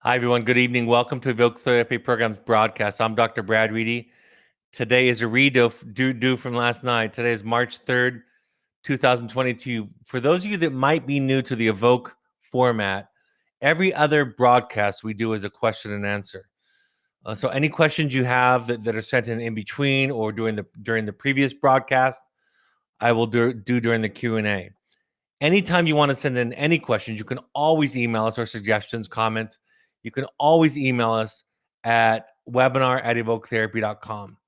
Hi, everyone. Good evening. Welcome to Evoke Therapy Program's broadcast. I'm Dr. Brad Reedy. Today is a redo from last night. Today is March 3rd, 2022. For those of you that might be new to the Evoke format, every other broadcast we do is a question and answer. So any questions you have that are sent in between or during the previous broadcast, I will do during the Q&A. Anytime you want to send in any questions, you can always email us or suggestions, comments. You can always email us at webinar@evoketherapy.com.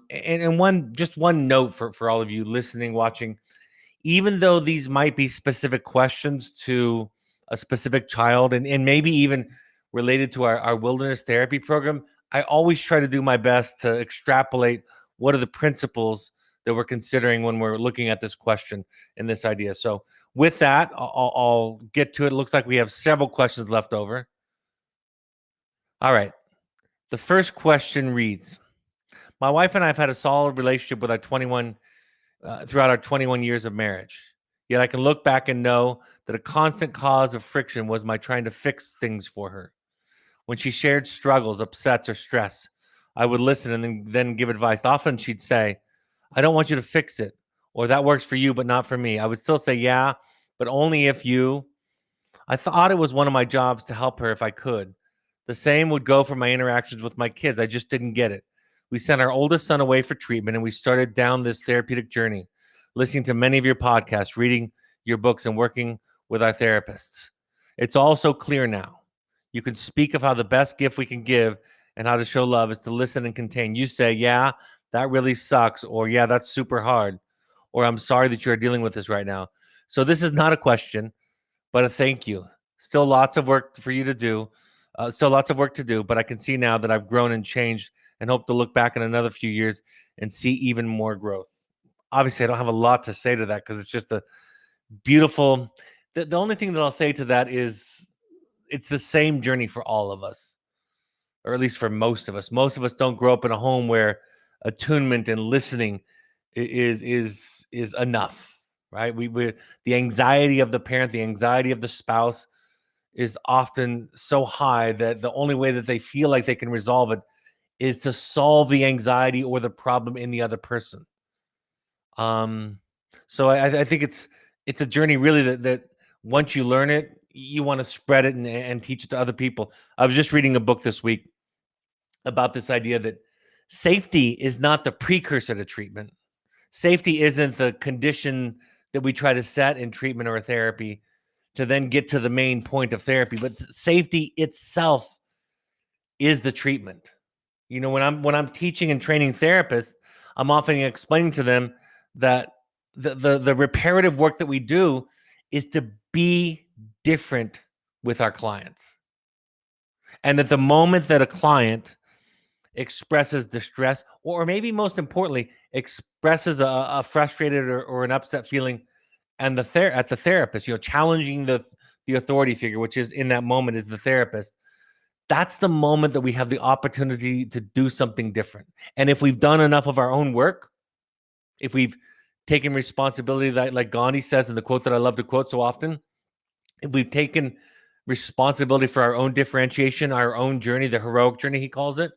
And one note for all of you listening, watching, even though these might be specific questions to a specific child and maybe even related to our wilderness therapy program, I always try to do my best to extrapolate what are the principles that we're considering when we're looking at this question and this idea. So with that, I'll get to it. It looks like we have several questions left over. All right. The first question reads, my wife and I have had a solid relationship with our 21 throughout our 21 years of marriage. Yet I can look back and know that a constant cause of friction was my trying to fix things for her. When she shared struggles, upsets, or stress, I would listen and then give advice. Often she'd say, I don't want you to fix it, or that works for you, but not for me. I would still say, yeah, but only if you. I thought it was one of my jobs to help her if I could. The same would go for my interactions with my kids. I just didn't get it. We sent our oldest son away for treatment, and we started down this therapeutic journey, listening to many of your podcasts, reading your books, and working with our therapists. It's all so clear now. You can speak of how the best gift we can give and how to show love is to listen and contain. You say, yeah, that really sucks, or yeah, that's super hard, or I'm sorry that you're dealing with this right now. So this is not a question, but a thank you. Still lots of work for you to do. Still lots of work to do, but I can see now that I've grown and changed and hope to look back in another few years and see even more growth. Obviously, I don't have a lot to say to that because it's just a beautiful. The only thing that I'll say to that is it's the same journey for all of us, or at least for most of us. Most of us don't grow up in a home where attunement and listening is enough, right? We the anxiety of the parent, the anxiety of the spouse is often so high that the only way that they feel like they can resolve it is to solve the anxiety or the problem in the other person. So I think it's a journey really that once you learn it, you want to spread it and teach it to other people. I was just reading a book this week about this idea that safety is not the precursor to treatment. Safety isn't the condition that we try to set in treatment or therapy to then get to the main point of therapy, but safety itself is the treatment. You know, when I'm teaching and training therapists, I'm often explaining to them that the reparative work that we do is to be different with our clients. And that the moment that a client expresses distress, or maybe most importantly, expresses a frustrated or an upset feeling, and at the therapist, challenging the authority figure, which is in that moment is the therapist. That's the moment that we have the opportunity to do something different. And if we've done enough of our own work, if we've taken responsibility, like Gandhi says in the quote that I love to quote so often, if we've taken responsibility for our own differentiation, our own journey, the heroic journey, he calls it,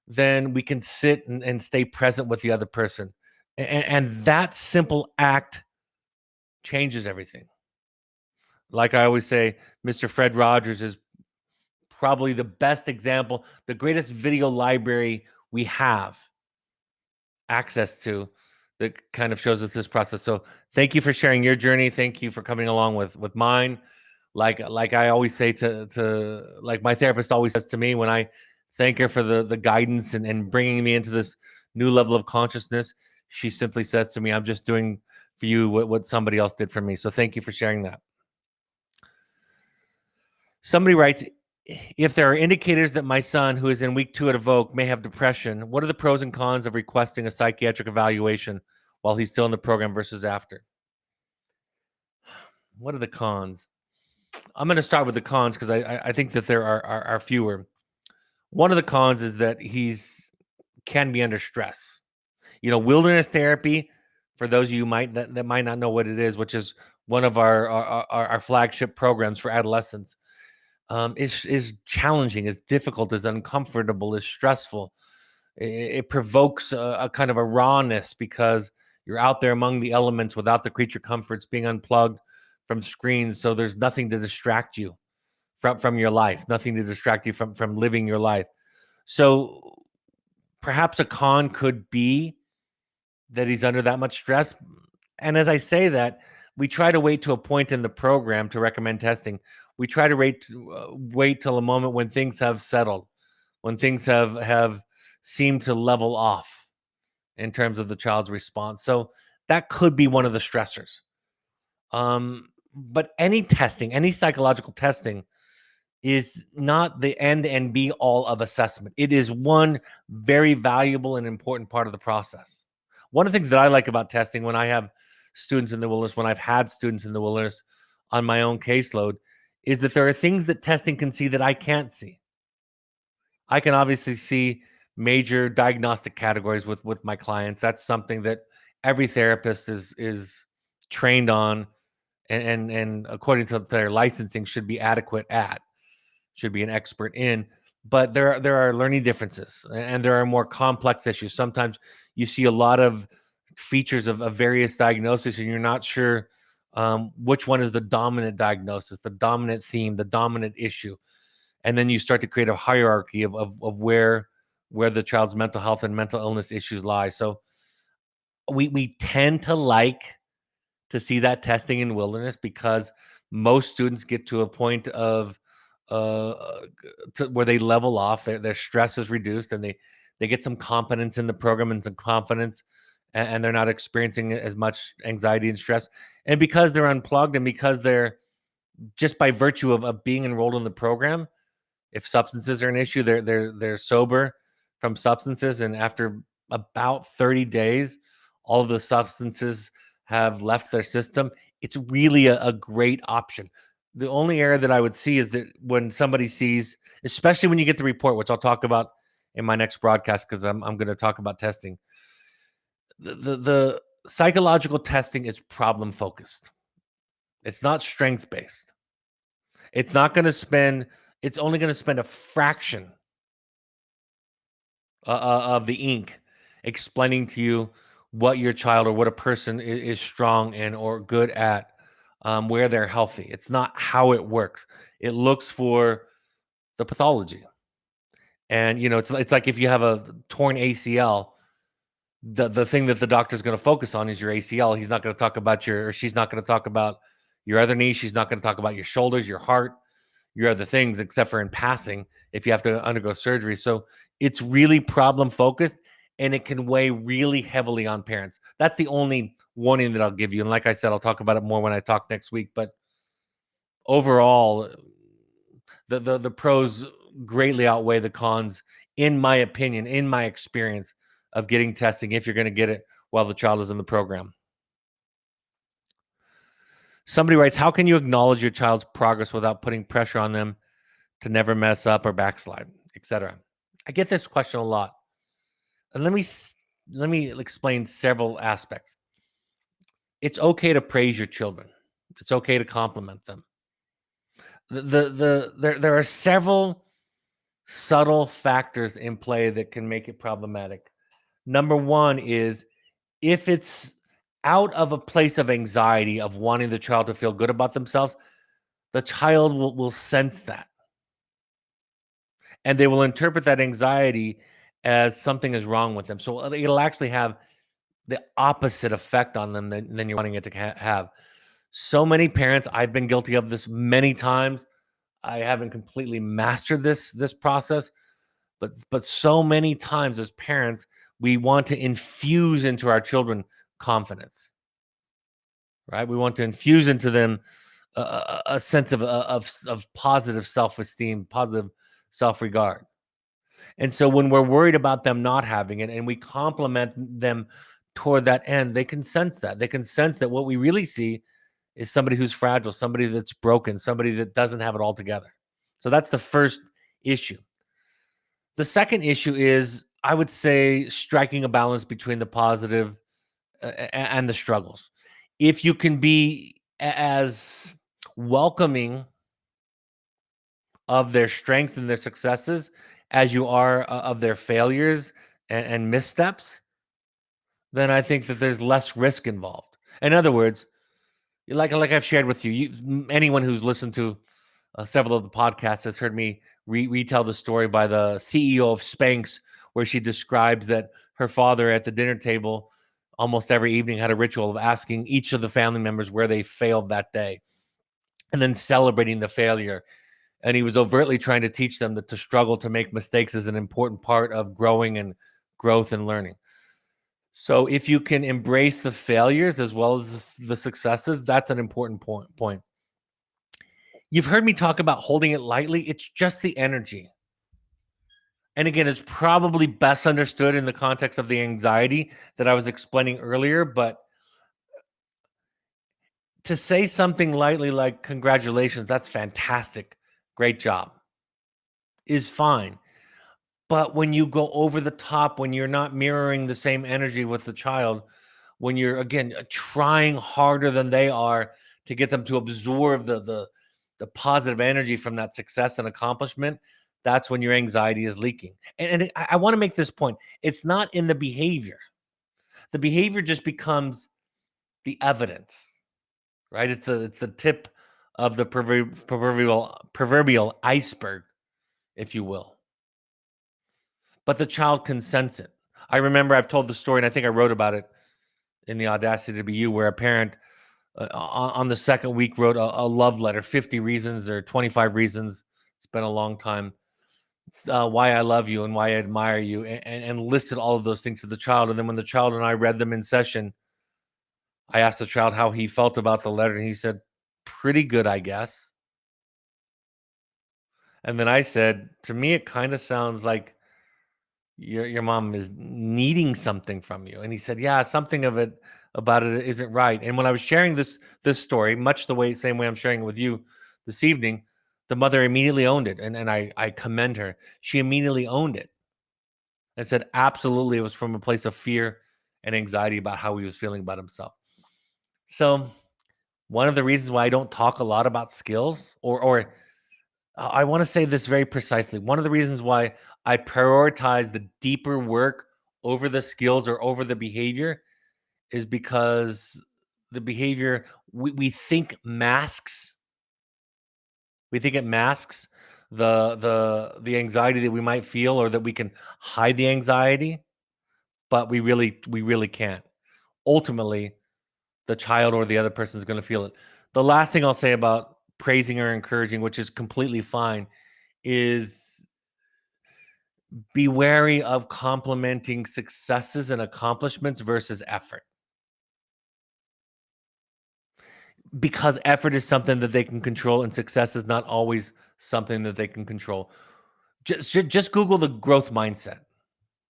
then we can sit and stay present with the other person. And that simple act changes everything. Like I always say, Mr. Fred Rogers is probably the best example, the greatest video library we have access to that kind of shows us this process. So thank you for sharing your journey. Thank you for coming along with mine. Like I always say to like my therapist always says to me when I thank her for the guidance and bringing me into this new level of consciousness, she simply says to me, I'm just doing for you what somebody else did for me. So thank you for sharing that. Somebody writes, if there are indicators that my son, who is in week 2 at Evoke, may have depression, what are the pros and cons of requesting a psychiatric evaluation while he's still in the program versus after? What are the cons? I'm going to start with the cons because I think that there are fewer. One of the cons is that can be under stress. Wilderness therapy, for those of you that might not know what it is, which is one of our flagship programs for adolescents. is challenging, is difficult, is uncomfortable, is stressful. It provokes a kind of a rawness because you're out there among the elements without the creature comforts, being unplugged from screens. So there's nothing to distract you from your life, nothing to distract you from living your life. So perhaps a con could be that he's under that much stress. And as I say that, we try to wait to a point in the program to recommend testing. We try to wait till a moment when things have settled, when things have seemed to level off in terms of the child's response. So that could be one of the stressors. But any testing, any psychological testing, is not the end and be all of assessment. It is one very valuable and important part of the process. One of the things that I like about testing when I have students in the wilderness, when I've had students in the wilderness on my own caseload, is that there are things that testing can see that I can't see. I can obviously see major diagnostic categories with my clients. That's something that every therapist is trained on and according to their licensing should be adequate at, should be an expert in. But there are learning differences and there are more complex issues. Sometimes you see a lot of features of various diagnoses and you're not sure which one is the dominant diagnosis, the dominant theme, the dominant issue. And then you start to create a hierarchy of where the child's mental health and mental illness issues lie. So we tend to like to see that testing in wilderness because most students get to a point of where they level off, their stress is reduced, and they get some confidence in the program and some confidence, and they're not experiencing as much anxiety and stress. And because they're unplugged, and because they're just by virtue of being enrolled in the program, if substances are an issue, they're sober from substances, and after about 30 days, all of the substances have left their system. It's really a great option. The only error that I would see is that when somebody sees, especially when you get the report, which I'll talk about in my next broadcast, because I'm going to talk about testing. The psychological testing is problem focused. It's not strength based. It's not going to spend. It's only going to spend a fraction of the ink explaining to you what your child or what a person is strong in or good at, where they're healthy. It's not how it works. It looks for the pathology. And it's like if you have a torn ACL, the thing that the doctor's going to focus on is your ACL. He's not going to talk about or she's not going to talk about your other knee. She's not going to talk about your shoulders, your heart, your other things, except for in passing if you have to undergo surgery. So it's really problem focused and it can weigh really heavily on parents. That's the only warning that I'll give you. And like I said, I'll talk about it more when I talk next week. But overall, the pros greatly outweigh the cons, in my opinion, in my experience of getting testing if you're going to get it while the child is in the program. Somebody writes, how can you acknowledge your child's progress without putting pressure on them to never mess up or backslide, etc.? I get this question a lot. And let me explain several aspects. It's okay to praise your children. It's okay to compliment them. There are several subtle factors in play that can make it problematic. Number one is if it's out of a place of anxiety of wanting the child to feel good about themselves, the child will sense that. And they will interpret that anxiety as something is wrong with them. So it'll actually have the opposite effect on them than you're wanting it to have. So many parents, I've been guilty of this many times. I haven't completely mastered this process, but so many times as parents, we want to infuse into our children confidence, right? We want to infuse into them a sense of positive self-esteem, positive self-regard. And so when we're worried about them not having it and we compliment them toward that end, they can sense that. They can sense that what we really see is somebody who's fragile, somebody that's broken, somebody that doesn't have it all together. So that's the first issue. The second issue is, I would say, striking a balance between the positive and the struggles. If you can be as welcoming of their strengths and their successes as you are of their failures and missteps, then I think that there's less risk involved. In other words, like I've shared with you, anyone who's listened to several of the podcasts has heard me retell the story by the CEO of Spanx, where she describes that her father at the dinner table almost every evening had a ritual of asking each of the family members where they failed that day and then celebrating the failure. And he was overtly trying to teach them that to struggle to make mistakes is an important part of growing and growth and learning. So if you can embrace the failures as well as the successes, that's an important point. You've heard me talk about holding it lightly. It's just the energy. And again, it's probably best understood in the context of the anxiety that I was explaining earlier. But to say something lightly like, congratulations, that's fantastic, great job, is fine. But when you go over the top, when you're not mirroring the same energy with the child, when you're again trying harder than they are to get them to absorb the positive energy from that success and accomplishment, that's when your anxiety is leaking. And I want to make this point. It's not in the behavior. The behavior just becomes the evidence, right? It's the tip of the proverbial iceberg, if you will. But the child can sense it. I remember I've told the story, and I think I wrote about it in The Audacity to Be You, where a parent on the second week wrote a love letter, 50 reasons or 25 reasons. It's been a long time. Why I love you and why I admire you, and listed all of those things to the child. And then when the child and I read them in session, I asked the child how he felt about the letter, and he said, pretty good, I guess. And then I said, to me, it kind of sounds like your mom is needing something from you. And he said, yeah, something of it about it isn't right. And when I was sharing this story, much the same way I'm sharing it with you this evening, the mother immediately owned it. And I commend her. She immediately owned it and said, absolutely, it was from a place of fear and anxiety about how he was feeling about himself. So one of the reasons why I don't talk a lot about skills, or I want to say this very precisely. One of the reasons why I prioritize the deeper work over the skills or over the behavior is because the behavior we think masks. We think it masks the anxiety that we might feel, or that we can hide the anxiety, but we really can't. Ultimately, the child or the other person is going to feel it. The last thing I'll say about praising or encouraging, which is completely fine, is be wary of complimenting successes and accomplishments versus effort. Because effort is something that they can control and success is not always something that they can control. Just Google the growth mindset.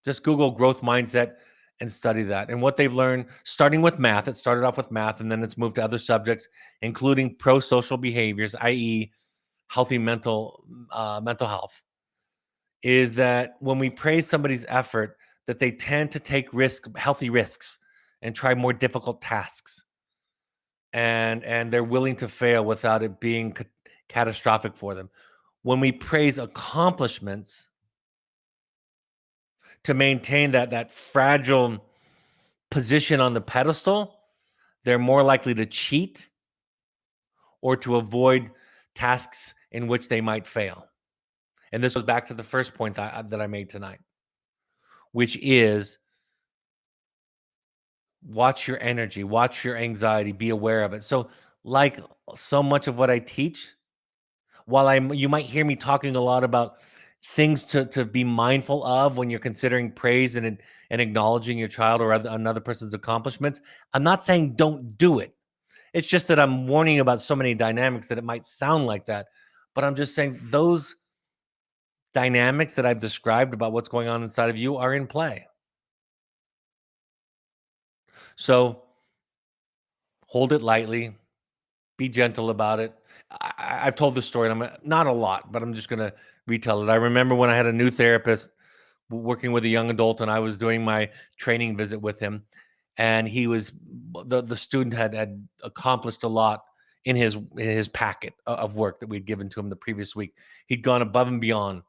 Just Google growth mindset and study that. And what they've learned, starting with math, it started off with math and then it's moved to other subjects, including pro-social behaviors, i.e., healthy mental health, is that when we praise somebody's effort, that they tend to take healthy risks, and try more difficult tasks, and they're willing to fail without it being catastrophic for them. When we praise accomplishments, to maintain that fragile position on the pedestal, they're more likely to cheat or to avoid tasks in which they might fail. And this goes back to the first point that I made tonight, which is watch your energy, watch your anxiety, be aware of it. So, like so much of what I teach, while you might hear me talking a lot about things to be mindful of when you're considering praise and acknowledging your child or another person's accomplishments, I'm not saying don't do it. It's just that I'm warning about so many dynamics that it might sound like that. But I'm just saying those dynamics that I've described about what's going on inside of you are in play. So hold it lightly, be gentle about it. I've told this story, and I'm not a lot, but I'm just going to retell it. I remember when I had a new therapist working with a young adult, and I was doing my training visit with him, and he was the student had accomplished a lot in his packet of work that we'd given to him the previous week. He'd gone above and beyond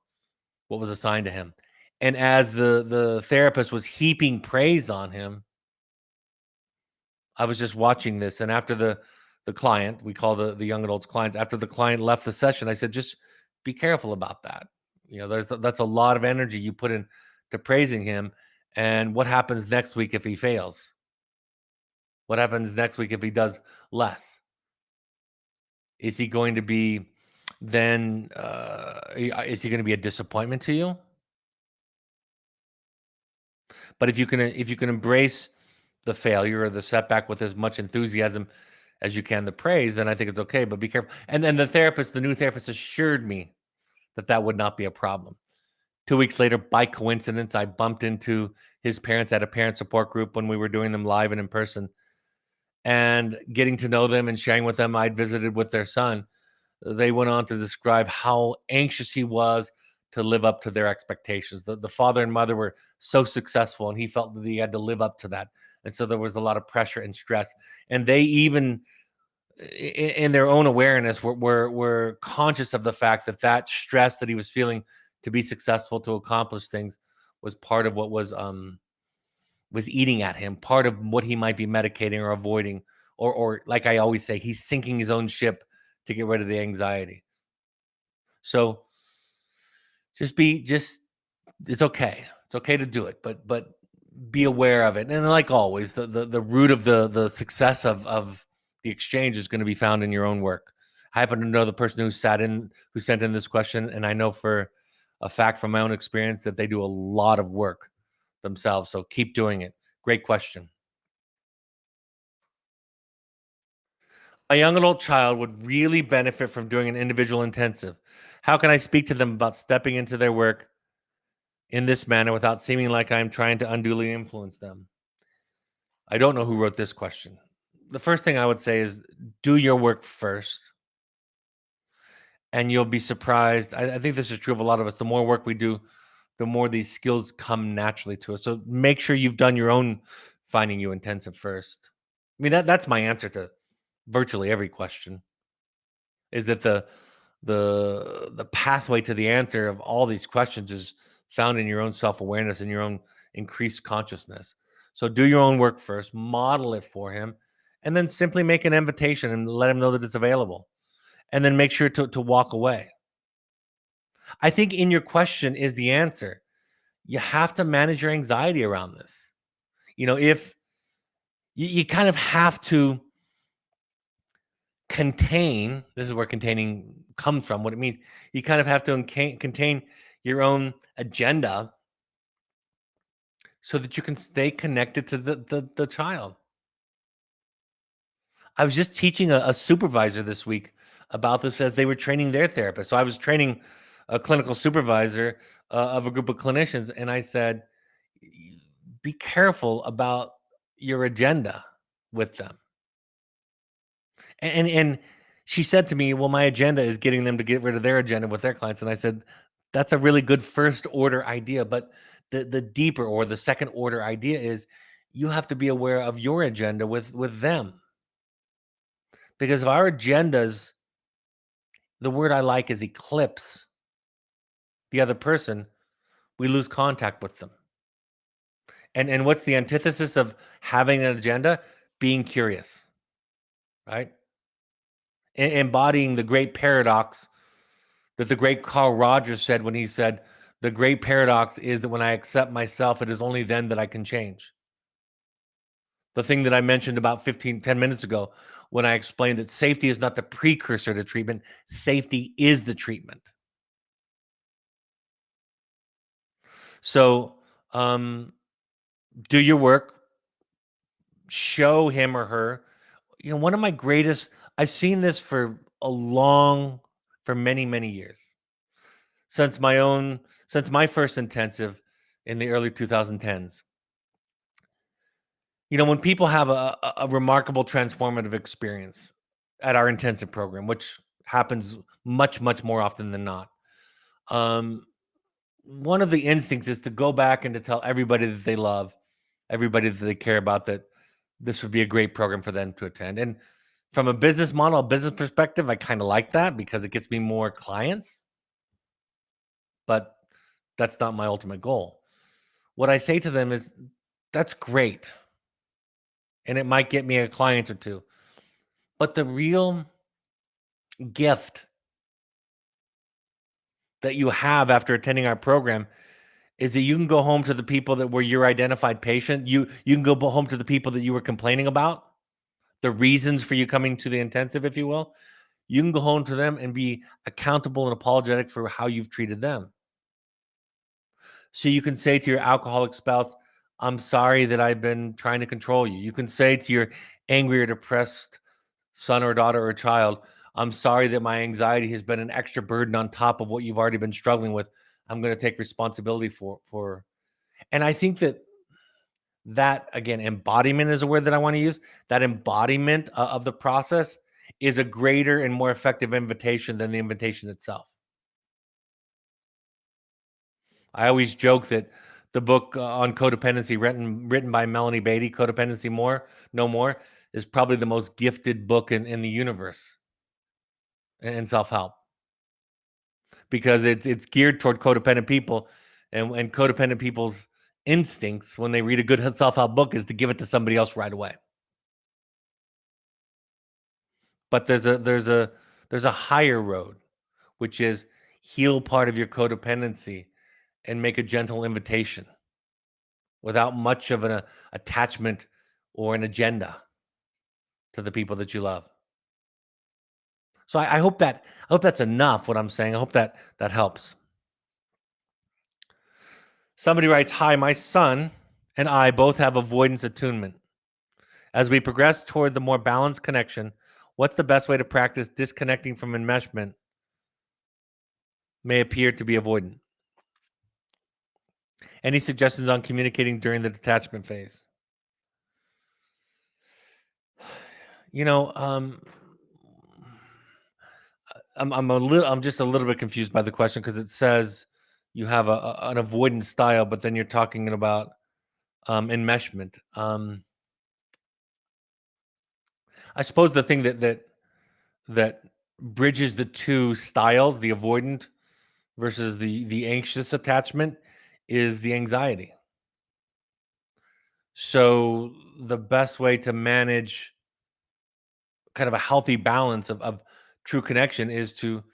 what was assigned to him. And as the therapist was heaping praise on him, I was just watching this, and after the client, we call the young adults clients, after the client left the session, I said, just be careful about that. That's a lot of energy you put in to praising him. And what happens next week if he fails? What happens next week if he does less? Is he going to be then? Is he going to be a disappointment to you? But if you can embrace the failure or the setback with as much enthusiasm as you can the praise, then I think it's okay. But be careful. And then the new therapist, assured me that that would not be a problem. 2 weeks later, by coincidence, I bumped into his parents at a parent support group when we were doing them live and in person, and getting to know them and sharing with them I'd visited with their son. They went on to describe how anxious he was to live up to their expectations. The father and mother were so successful, and he felt that he had to live up to that. And so there was a lot of pressure and stress. And they even, in their own awareness, were conscious of the fact that that stress that he was feeling to be successful, to accomplish things, was part of what was eating at him, part of what he might be medicating or avoiding, or like I always say, he's sinking his own ship to get rid of the anxiety. So just it's okay. It's okay to do it, but be aware of it. And like always, the root of the success of the exchange is going to be found in your own work. I happen to know the person who sent in this question, and I know for a fact from my own experience that they do a lot of work themselves. So keep doing it. Great question. A young adult child would really benefit from doing an individual intensive. How can I speak to them about stepping into their work in this manner without seeming like I'm trying to unduly influence them? I don't know who wrote this question. The first thing I would say is do your work first, and you'll be surprised. I think this is true of a lot of us. The more work we do, the more these skills come naturally to us. So make sure you've done your own finding you intensive first. I mean, that's my answer to virtually every question, is that the pathway to the answer of all these questions is found in your own self-awareness and your own increased consciousness. So do your own work first, model it for him, and then simply make an invitation and let him know that it's available. And then make sure to walk away. I think in your question is the answer. You have to manage your anxiety around this. If you kind of have to contain, this is where containing comes from, what it means. You kind of have to contain your own agenda so that you can stay connected to the child. I was just teaching a supervisor this week about this as they were training their therapist. So I was training a clinical supervisor of a group of clinicians, and I said, be careful about your agenda with them. And she said to me, well, my agenda is getting them to get rid of their agenda with their clients. And I said, that's a really good first order idea. But the deeper or the second order idea is you have to be aware of your agenda with them. Because if our agendas, the word I like is eclipse the other person, we lose contact with them. And what's the antithesis of having an agenda? Being curious, right? Embodying the great paradox that the great Carl Rogers said when he said, the great paradox is that when I accept myself, it is only then that I can change. The thing that I mentioned about 10 minutes ago, when I explained that safety is not the precursor to treatment, safety is the treatment. So do your work, show him or her. One of my greatest, I've seen this for many, many years. Since my first intensive in the early 2010s. When people have a remarkable transformative experience at our intensive program, which happens much, much more often than not, one of the instincts is to go back and to tell everybody that they love, everybody that they care about, that this would be a great program for them to attend. And From a business model, a business perspective, I kind of like that because it gets me more clients, but that's not my ultimate goal. What I say to them is, that's great. And it might get me a client or two. But the real gift that you have after attending our program is that you can go home to the people that were your identified patient. You can go home to the people that you were complaining about, the reasons for you coming to the intensive, if you will. You can go home to them and be accountable and apologetic for how you've treated them. So you can say to your alcoholic spouse, I'm sorry that I've been trying to control you. You can say to your angry or depressed son or daughter or child, I'm sorry that my anxiety has been an extra burden on top of what you've already been struggling with. I'm going to take responsibility for. And I think that again, embodiment is a word that I want to use. That embodiment of the process is a greater and more effective invitation than the invitation itself. I always joke that the book on codependency, written by Melanie Beatty, Codependency No More, is probably the most gifted book in the universe in self-help, because it's geared toward codependent people, and codependent people's instincts when they read a good self-help book is to give it to somebody else right away. But there's a higher road, which is heal part of your codependency and make a gentle invitation without much of an attachment or an agenda to the people that you love. So I hope that's enough what I'm saying. I hope that helps. Somebody writes, "Hi, my son and I both have avoidance attunement. As we progress toward the more balanced connection, what's the best way to practice disconnecting from enmeshment may appear to be avoidant? Any suggestions on communicating during the detachment phase?" You know, I'm just a little bit confused by the question because it says you have an avoidance style, but then you're talking about enmeshment. I suppose the thing that bridges the two styles, the avoidant versus the anxious attachment, is the anxiety. So the best way to manage kind of a healthy balance of true connection is to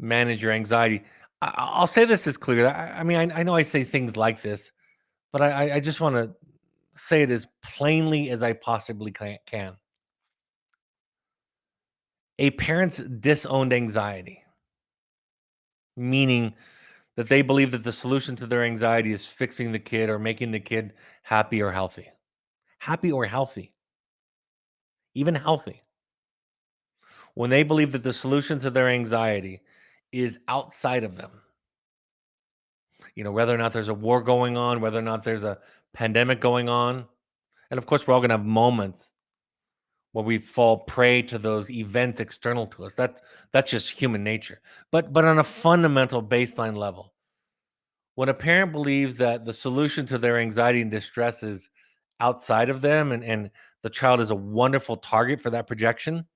manage your anxiety. I'll say this is clear. I mean, I know I say things like this, but I just want to say it as plainly as I possibly can. A parent's disowned anxiety, meaning that they believe that the solution to their anxiety is fixing the kid or making the kid happy or healthy. Happy or healthy, even healthy. When they believe that the solution to their anxiety is outside of them, whether or not there's a war going on, whether or not there's a pandemic going on. And of course, we're all going to have moments where we fall prey to those events external to us. That's just human nature. But on a fundamental baseline level, when a parent believes that the solution to their anxiety and distress is outside of them, and the child is a wonderful target for that projection,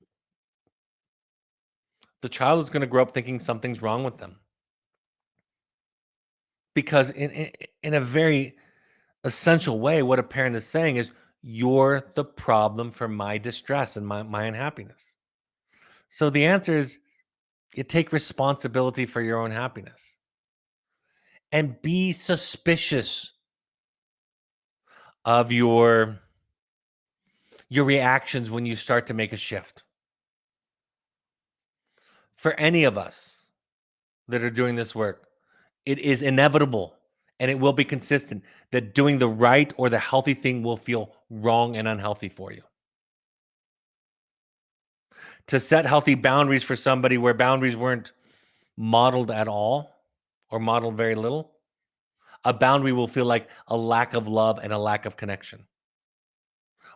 the child is going to grow up thinking something's wrong with them. Because in a very essential way, what a parent is saying is, you're the problem for my distress and my unhappiness. So the answer is, you take responsibility for your own happiness and be suspicious of your reactions when you start to make a shift. For any of us that are doing this work, it is inevitable and it will be consistent that doing the right or the healthy thing will feel wrong and unhealthy for you. To set healthy boundaries for somebody where boundaries weren't modeled at all or modeled very little, a boundary will feel like a lack of love and a lack of connection.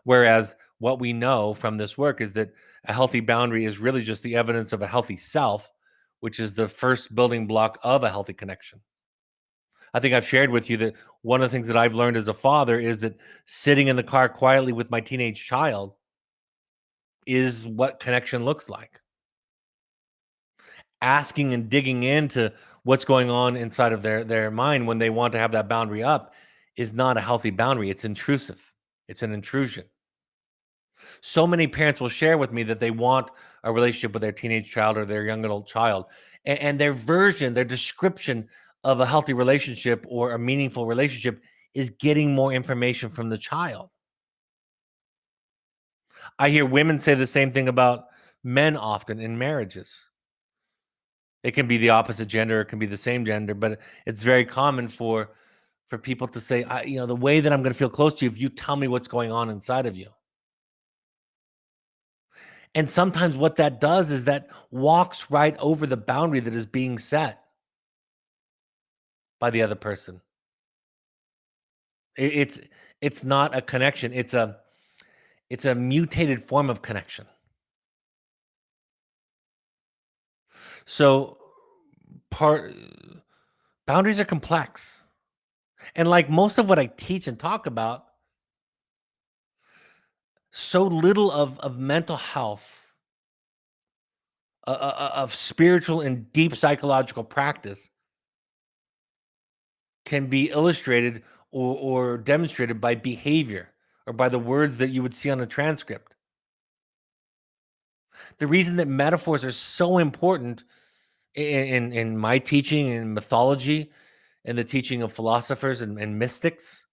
Whereas what we know from this work is that a healthy boundary is really just the evidence of a healthy self, which is the first building block of a healthy connection. I think I've shared with you that one of the things that I've learned as a father is that sitting in the car quietly with my teenage child is what connection looks like. Asking and digging into what's going on inside of their mind when they want to have that boundary up is not a healthy boundary. It's intrusive. It's an intrusion. So many parents will share with me that they want a relationship with their teenage child or their young adult child, and their version, their description of a healthy relationship or a meaningful relationship is getting more information from the child. I hear women say the same thing about men often in marriages. It can be the opposite gender, it can be the same gender, but it's very common for people to say, the way that I'm going to feel close to you if you tell me what's going on inside of you. And sometimes what that does is that walks right over the boundary that is being set by the other person. It's not a connection. It's a mutated form of connection. So part boundaries are complex. And like most of what I teach and talk about, so little of mental health, of spiritual and deep psychological practice can be illustrated or demonstrated by behavior or by the words that you would see on a transcript. The reason that metaphors are so important in my teaching and mythology and the teaching of philosophers and mystics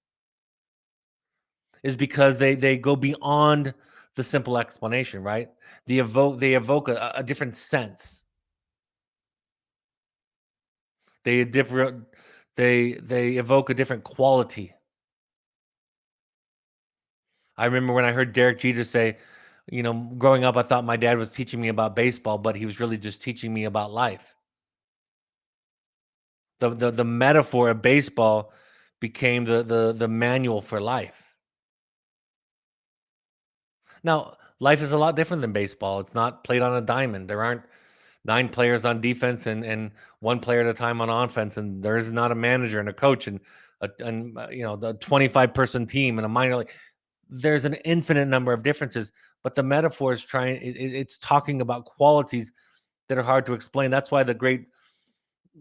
is because they go beyond the simple explanation, right? They evoke a different sense. They different they evoke a different quality. I remember when I heard Derek Jeter say, growing up, I thought my dad was teaching me about baseball, but he was really just teaching me about life. The metaphor of baseball became the manual for life. Now, life is a lot different than baseball. It's not played on a diamond. There aren't 9 players on defense and 1 player at a time on offense, and there is not a manager and a coach and the 25-person team and a minor league. There's an infinite number of differences, but the metaphor is it's talking about qualities that are hard to explain. That's why the great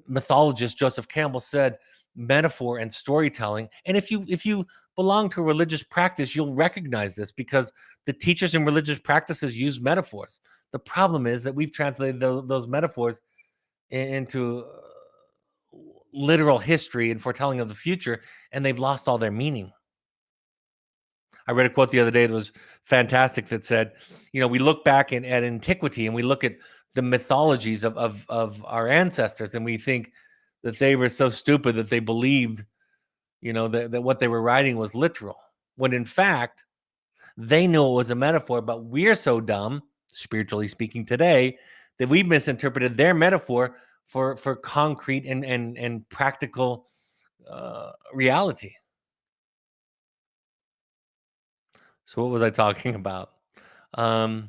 mythologist Joseph Campbell said metaphor and storytelling. And if you belong to a religious practice, you'll recognize this because the teachers in religious practices use metaphors. The problem is that we've translated those metaphors into literal history and foretelling of the future, and they've lost all their meaning. I read a quote the other day that was fantastic that said, we look back at antiquity and we look at the mythologies of our ancestors and we think that they were so stupid that they believed, that what they were writing was literal. When in fact, they knew it was a metaphor, but we're so dumb, spiritually speaking today, that we've misinterpreted their metaphor for concrete and practical reality. So what was I talking about? I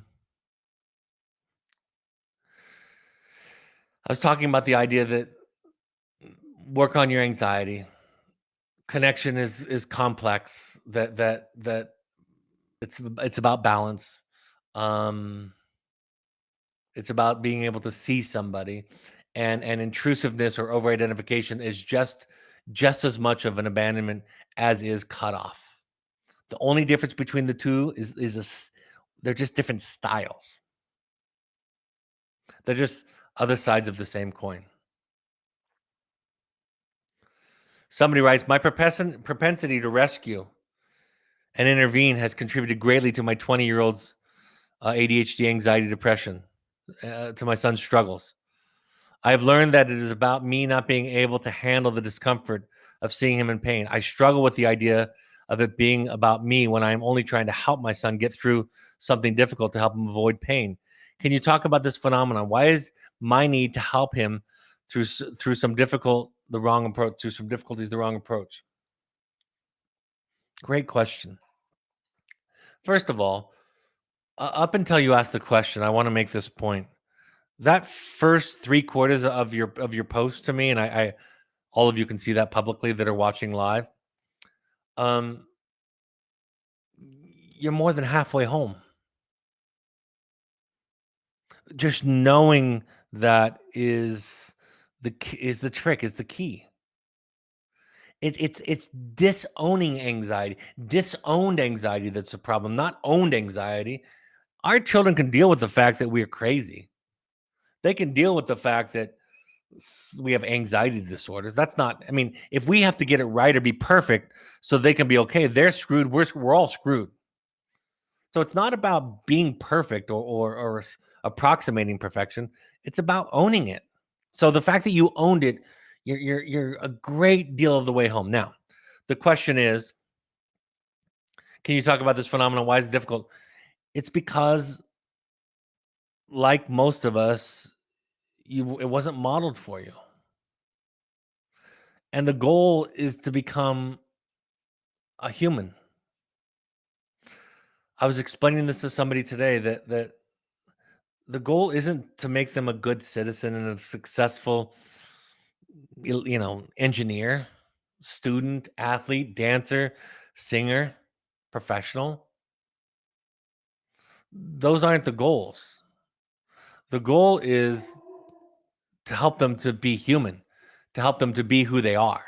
was talking about the idea that work on your anxiety. Connection is complex. That it's about balance. Um, it's about being able to see somebody, and intrusiveness or over identification is just as much of an abandonment as is cutoff. The only difference between the two they're just different styles. They're just other sides of the same coin. Somebody writes, my propensity to rescue and intervene has contributed greatly to my 20-year-old's ADHD, anxiety, depression, to my son's struggles. I have learned that it is about me not being able to handle the discomfort of seeing him in pain. I struggle with the idea of it being about me when I'm only trying to help my son get through something difficult to help him avoid pain. Can you talk about this phenomenon? Why is my need to help him through some the wrong approach, through some difficulties, the wrong approach? Great question. First of all, up until you ask the question, I want to make this point. That first 3/4 of your post to me, and I all of you can see that publicly that are watching live. Um, you're more than halfway home. Just knowing that is the trick, is the key. It's disowning anxiety, disowned anxiety that's a problem, not owned anxiety. Our children can deal with the fact that we're crazy. They can deal with the fact that we have anxiety disorders. That's not, I mean, if we have to get it right or be perfect so they can be okay, they're screwed. We're all screwed. So it's not about being perfect or approximating perfection. It's about owning it. So the fact that you owned it, you're a great deal of the way home. Now, the question is, can you talk about this phenomenon? Why is it difficult? It's because, like most of us, it wasn't modeled for you. And the goal is to become a human. I was explaining this to somebody today that the goal isn't to make them a good citizen and a successful, engineer, student, athlete, dancer, singer, professional. Those aren't the goals. The goal is to help them to be human, to help them to be who they are.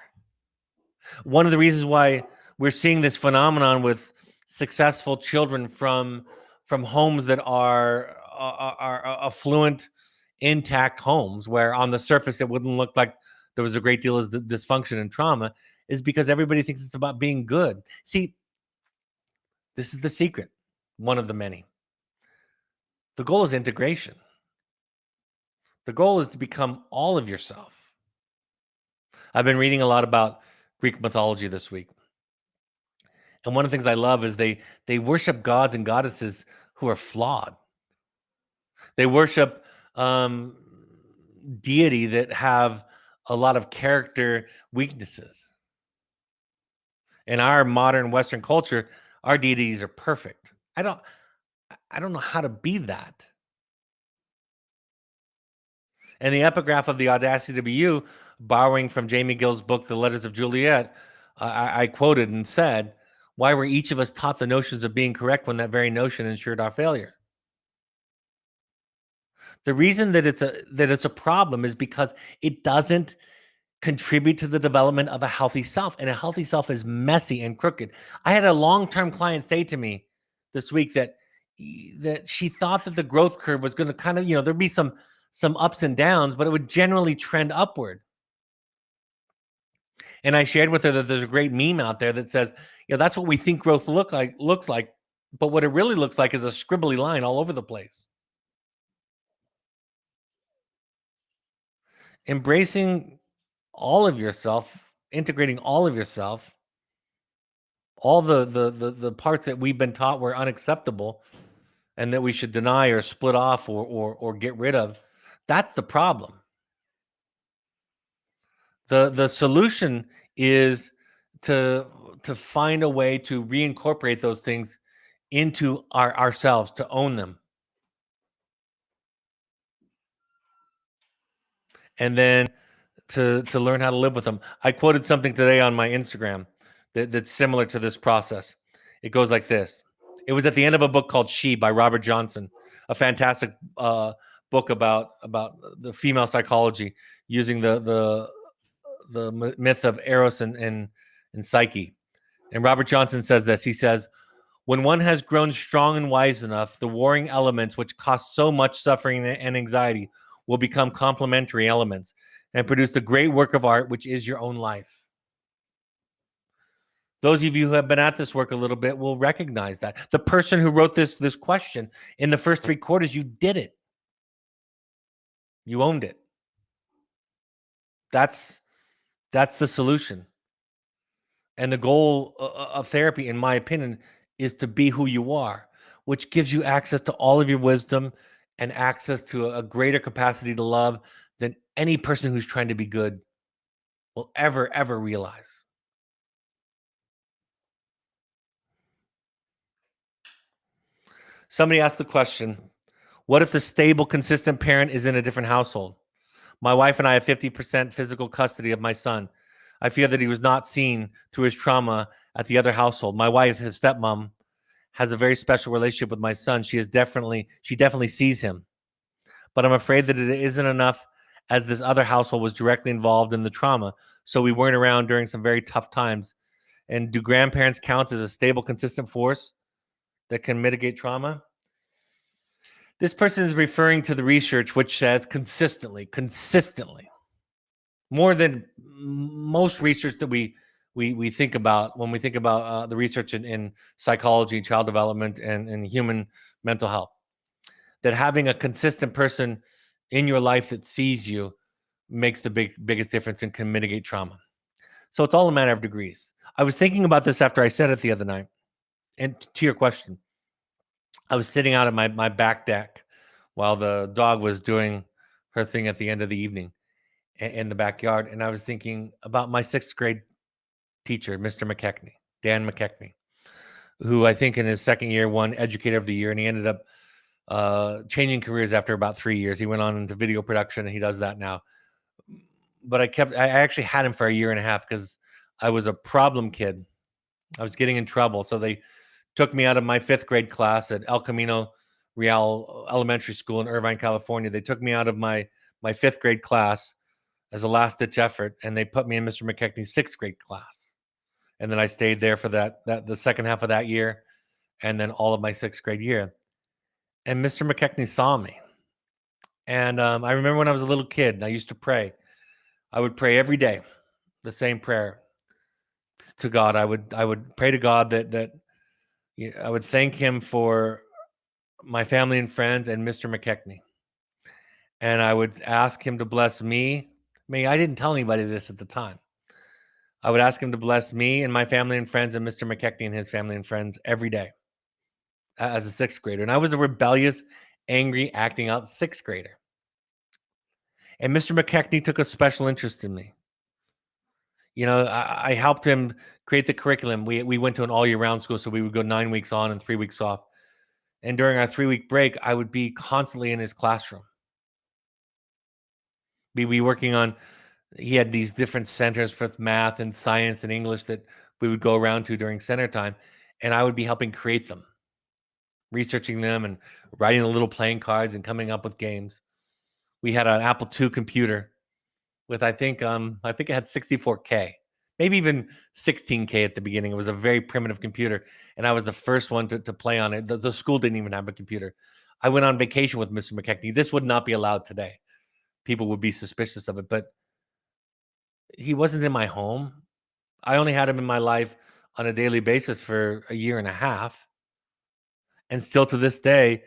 One of the reasons why we're seeing this phenomenon with successful children from homes that are affluent, intact homes, where on the surface it wouldn't look like there was a great deal of dysfunction and trauma, is because everybody thinks it's about being good. See, this is the secret, one of the many. The goal is integration. The goal is to become all of yourself. I've been reading a lot about Greek mythology this week. And one of the things I love is they worship gods and goddesses who are flawed. They worship deity that have a lot of character weaknesses. In our modern Western culture, our deities are perfect. I don't know how to be that. And the epigraph of The Audacity to Be You, borrowing from Jamie Gill's book, The Letters of Juliet, I quoted and said, why were each of us taught the notions of being correct when that very notion ensured our failure? The reason that it's a problem is because it doesn't contribute to the development of a healthy self, and a healthy self is messy and crooked. I had a long-term client say to me this week that she thought that the growth curve was going to kind of, there'd be some ups and downs, but it would generally trend upward. And I shared with her that there's a great meme out there that says, that's what we think growth looks like, but what it really looks like is a scribbly line all over the place. Embracing all of yourself, integrating all of yourself, all the parts that we've been taught were unacceptable and that we should deny or split off or get rid of. That's the problem. The solution is to find a way to reincorporate those things into ourselves, to own them. And then to learn how to live with them. I quoted something today on my Instagram that's similar to this process. It goes like this. It was at the end of a book called She by Robert Johnson, a fantastic book about the female psychology using the myth of Eros and Psyche. And Robert Johnson says this. He says, when one has grown strong and wise enough, the warring elements which cause so much suffering and anxiety will become complementary elements and produce the great work of art, which is your own life. Those of you who have been at this work a little bit will recognize that. The person who wrote this question, in the first 3 quarters, you did it. You owned it. That's the solution. And the goal of therapy, in my opinion, is to be who you are, which gives you access to all of your wisdom and access to a greater capacity to love than any person who's trying to be good will ever realize. Somebody asked the question, what if the stable, consistent parent is in a different household? My wife and I have 50% physical custody of my son. I fear that he was not seen through his trauma at the other household. My wife, his stepmom, has a very special relationship with my son. She definitely sees him. but I'm afraid that it isn't enough, as this other household was directly involved in the trauma. So we weren't around during some very tough times. And do grandparents count as a stable, consistent force that can mitigate trauma? This person is referring to the research, which says consistently, more than most research that we think about when we think about the research in psychology, child development, and human mental health. That having a consistent person in your life that sees you makes the biggest difference and can mitigate trauma. So it's all a matter of degrees. I was thinking about this after I said it the other night. And to your question, I was sitting out at my back deck while the dog was doing her thing at the end of the evening in the backyard. And I was thinking about my sixth grade teacher, Mr. McKechnie, Dan McKechnie, who I think in his second year won Educator of the Year. And he ended up changing careers after about 3 years. He went on into video production and he does that now. But I actually had him for a year and a half because I was a problem kid. I was getting in trouble. So they took me out of my fifth grade class at El Camino Real Elementary School in Irvine, California. They took me out of my fifth grade class as a last ditch effort, and they put me in Mr. McKechnie's sixth grade class. And then I stayed there for the second half of that year, and then all of my sixth grade year. And Mr. McKechnie saw me. And I remember when I was a little kid, and I used to pray. I would pray every day, the same prayer to God. I would pray to God that I would thank Him for my family and friends and Mr. McKechnie. And I would ask Him to bless me. I didn't tell anybody this at the time. I would ask Him to bless me and my family and friends and Mr. McKechnie and his family and friends every day as a sixth grader. And I was a rebellious, angry, acting out sixth grader. And Mr. McKechnie took a special interest in me. I helped him create the curriculum. We went to an all year round school, so we would go 9 weeks on and 3 weeks off. And during our 3-week break, I would be constantly in his classroom. Be working on, he had these different centers for math and science and English that we would go around to during center time. And I would be helping create them, researching them and writing the little playing cards and coming up with games. We had an Apple II computer with, I think it had 64K, maybe even 16K at the beginning. It was a very primitive computer, and I was the first one to play on it. The school didn't even have a computer. I went on vacation with Mr. McKechnie. This would not be allowed today. People would be suspicious of it, but he wasn't in my home. I only had him in my life on a daily basis for a year and a half. And still to this day,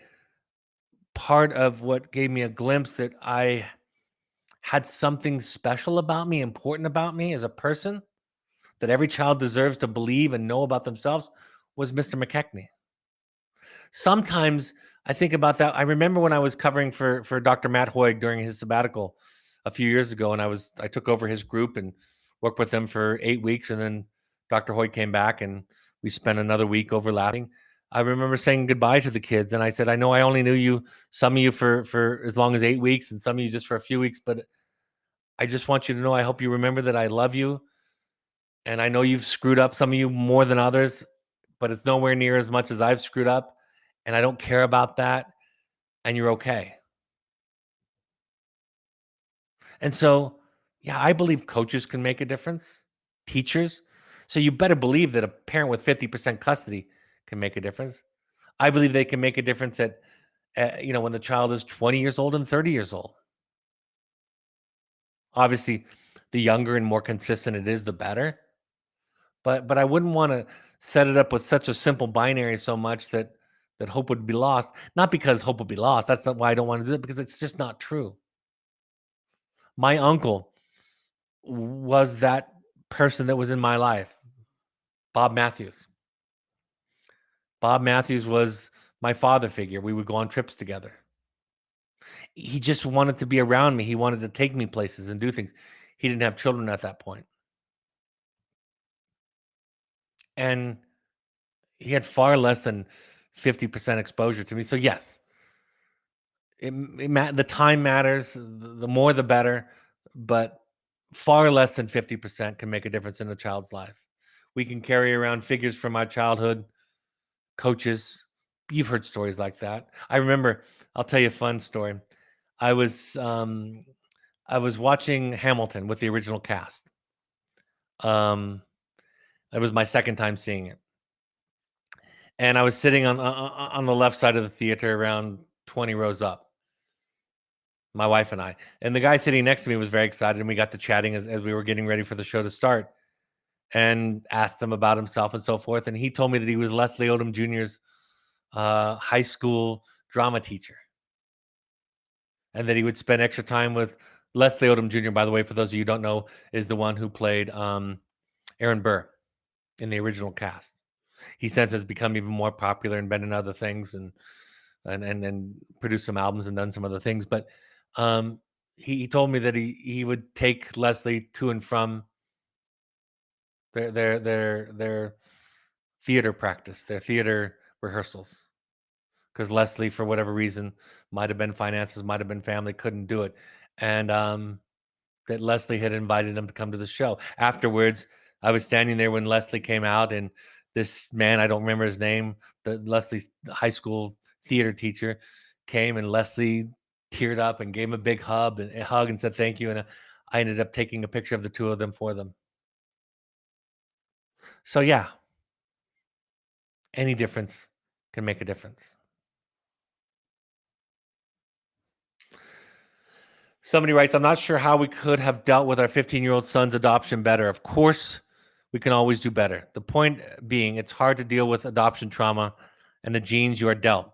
part of what gave me a glimpse that I had something special about me, important about me as a person, that every child deserves to believe and know about themselves, was Mr. McKechnie. Sometimes I think about that. I remember when I was covering for Dr. Matt Hoig during his sabbatical a few years ago, and I took over his group and worked with them for 8 weeks, and then Dr. Hoig came back and we spent another week overlapping. I remember saying goodbye to the kids, and I said, I know I only knew some of you for as long as 8 weeks and some of you just for a few weeks, but I just want you to know, I hope you remember that I love you. And I know you've screwed up, some of you more than others, but it's nowhere near as much as I've screwed up. And I don't care about that. And you're okay. And so, yeah, I believe coaches can make a difference, teachers. So you better believe that a parent with 50% custody can make a difference. I believe they can make a difference at when the child is 20 years old and 30 years old. Obviously, the younger and more consistent it is, the better. But I wouldn't want to set it up with such a simple binary so much that hope would be lost. Not because hope would be lost. That's not why I don't want to do it, because it's just not true. My uncle was that person that was in my life, Bob Matthews. Bob Matthews was my father figure. We would go on trips together. He just wanted to be around me. He wanted to take me places and do things. He didn't have children at that point. And he had far less than 50% exposure to me. So yes, the time matters. The more, the better. But far less than 50% can make a difference in a child's life. We can carry around figures from our childhood, coaches. You've heard stories like that. I remember, I'll tell you a fun story. I was um, I was watching Hamilton with the original cast. Um, it was my second time seeing it, and I was sitting on the left side of the theater, around 20 rows up. My wife and I, and the guy sitting next to me was very excited, and we got to chatting as we were getting ready for the show to start, and asked him about himself and so forth. And he told me that he was Leslie Odom Jr.'s high school drama teacher, and that he would spend extra time with Leslie Odom Jr. By the way, for those of you who don't know, is the one who played Aaron Burr in the original cast. He since has become even more popular and been in other things, and produced some albums and done some other things. But um, he told me that he would take Leslie to and from their theater practice, their theater rehearsals, because Leslie, for whatever reason, might have been finances, might have been family, couldn't do it, and that Leslie had invited him to come to the show. Afterwards, I was standing there when Leslie came out, and this man, I don't remember his name, the Leslie's high school theater teacher, came, and Leslie teared up and gave him a big hug and said thank you. And I ended up taking a picture of the two of them for them. So yeah, any difference can make a difference. Somebody writes, I'm not sure how we could have dealt with our 15-year-old son's adoption better. Of course, we can always do better. The point being, it's hard to deal with adoption trauma and the genes you are dealt.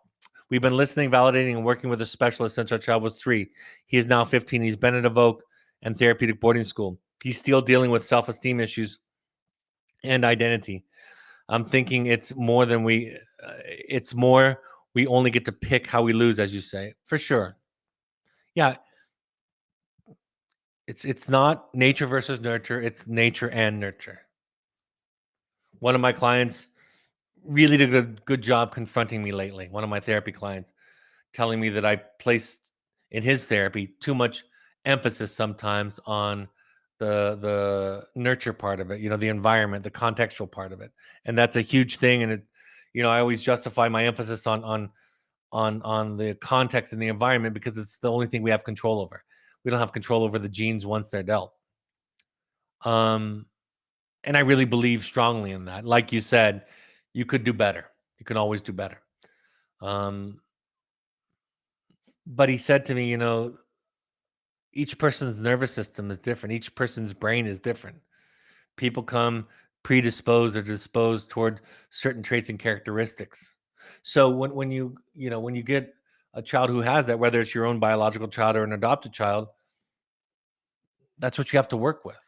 We've been listening, validating, and working with a specialist since our child was 3. He is now 15. He's been at Evoke and therapeutic boarding school. He's still dealing with self-esteem issues and identity. I'm thinking it's more we only get to pick how we lose, as you say. For sure. Yeah, it's not nature versus nurture, it's nature and nurture. One of my clients really did a good job confronting me lately. One of my therapy clients telling me that I placed in his therapy too much emphasis sometimes on the nurture part of it, the environment, the contextual part of it. And that's a huge thing. And I always justify my emphasis on the context and the environment because it's the only thing we have control over. We don't have control over the genes once they're dealt. Um, and I really believe strongly in that. Like you said, you could do better. You can always do better. Um, but he said to me, each person's nervous system is different. Each person's brain is different. People come predisposed or disposed toward certain traits and characteristics. So when you get a child who has that, whether it's your own biological child or an adopted child, that's what you have to work with.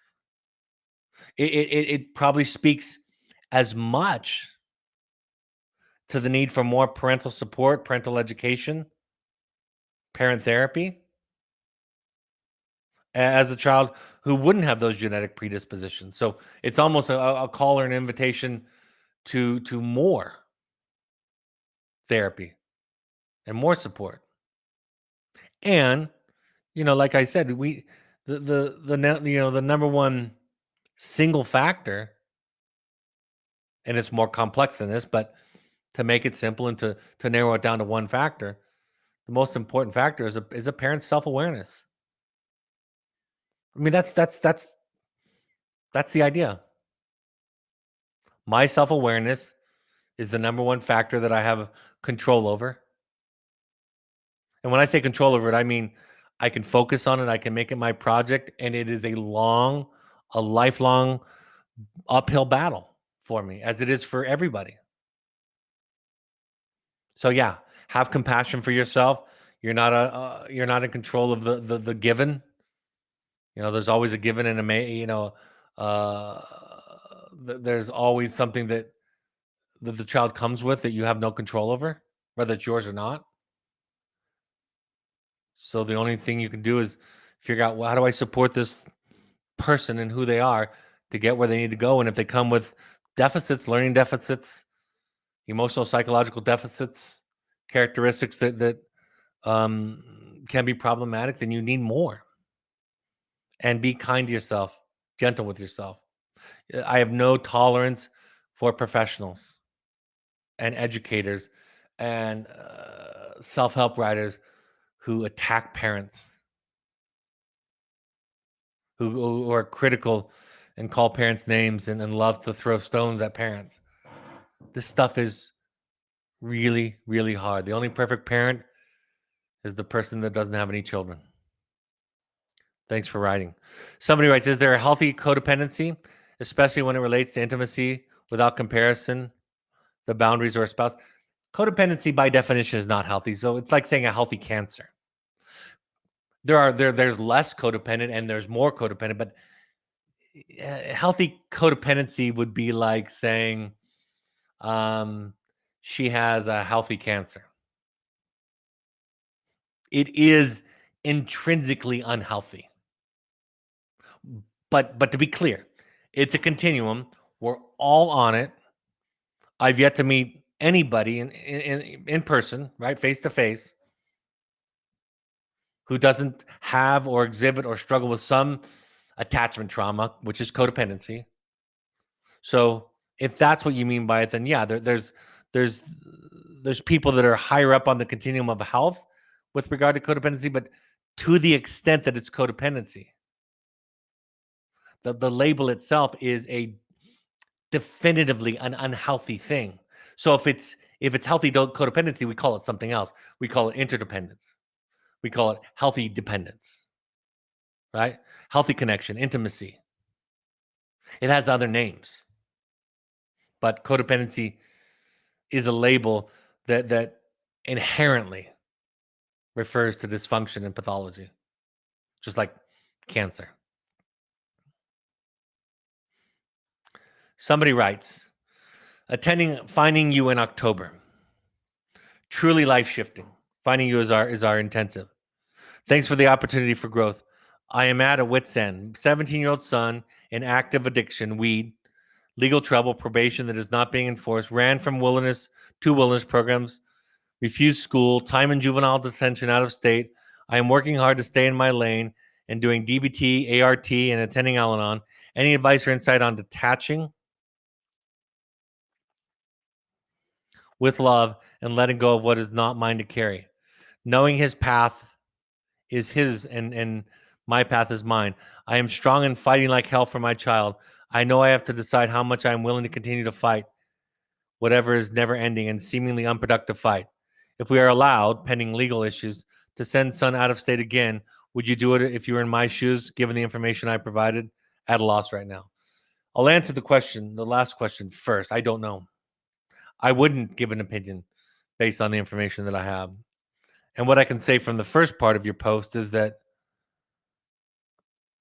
It probably speaks as much to the need for more parental support, parental education, parent therapy, as a child who wouldn't have those genetic predispositions. So it's almost a call or an invitation to more therapy and more support. And like I said, the number one single factor, and it's more complex than this, but to make it simple and to narrow it down to one factor, the most important factor is a parent's self-awareness. I mean, that's the idea. My self-awareness is the number one factor that I have control over. And when I say control over it, I mean I can focus on it, I can make it my project, and it is a lifelong uphill battle for me, as it is for everybody. So yeah, have compassion for yourself. You're not in control of the given. There's always a given and a uh, there's always something that the child comes with that you have no control over, whether it's yours or not. So the only thing you can do is figure out, well, how do I support this person and who they are to get where they need to go? And if they come with deficits, learning deficits, emotional, psychological deficits, characteristics that can be problematic, then you need more. And be kind to yourself, gentle with yourself. I have no tolerance for professionals and educators and self-help writers who attack parents, who are critical and call parents names and love to throw stones at parents. This stuff is really, really hard. The only perfect parent is the person that doesn't have any children. Thanks for writing. Somebody writes, is there a healthy codependency, especially when it relates to intimacy without comparison, the boundaries or a spouse? Codependency by definition is not healthy. So it's like saying a healthy cancer. There's less codependent and there's more codependent, but healthy codependency would be like saying she has a healthy cancer. It is intrinsically unhealthy. But to be clear, it's a continuum. We're all on it. I've yet to meet anybody in person, right, face to face, who doesn't have or exhibit or struggle with some attachment trauma, which is codependency. So if that's what you mean by it, then yeah, there's people that are higher up on the continuum of health with regard to codependency, but to the extent that it's codependency, the label itself is a definitively an unhealthy thing. So if it's healthy codependency, we call it something else. We call it interdependence. We call it healthy dependence, right? Healthy connection, intimacy. It has other names, but codependency is a label that inherently refers to dysfunction and pathology, just like cancer. Somebody writes, finding you in October. Truly life shifting. Finding you is our intensive. Thanks for the opportunity for growth. I am at a wit's end. 17-year-old son in active addiction, weed, legal trouble, probation that is not being enforced, ran from wilderness to wilderness programs, refused school, time in juvenile detention out of state. I am working hard to stay in my lane and doing DBT, ART, and attending Al-Anon. Any advice or insight on detaching with love and letting go of what is not mine to carry? Knowing his path is his and my path is mine. I am strong and fighting like hell for my child. I know I have to decide how much I am willing to continue to fight, whatever is never ending and seemingly unproductive fight. If we are allowed, pending legal issues, to send son out of state again, would you do it if you were in my shoes, given the information I provided? At a loss right now. I'll answer the last question first. I don't know. I wouldn't give an opinion based on the information that I have. And what I can say from the first part of your post is that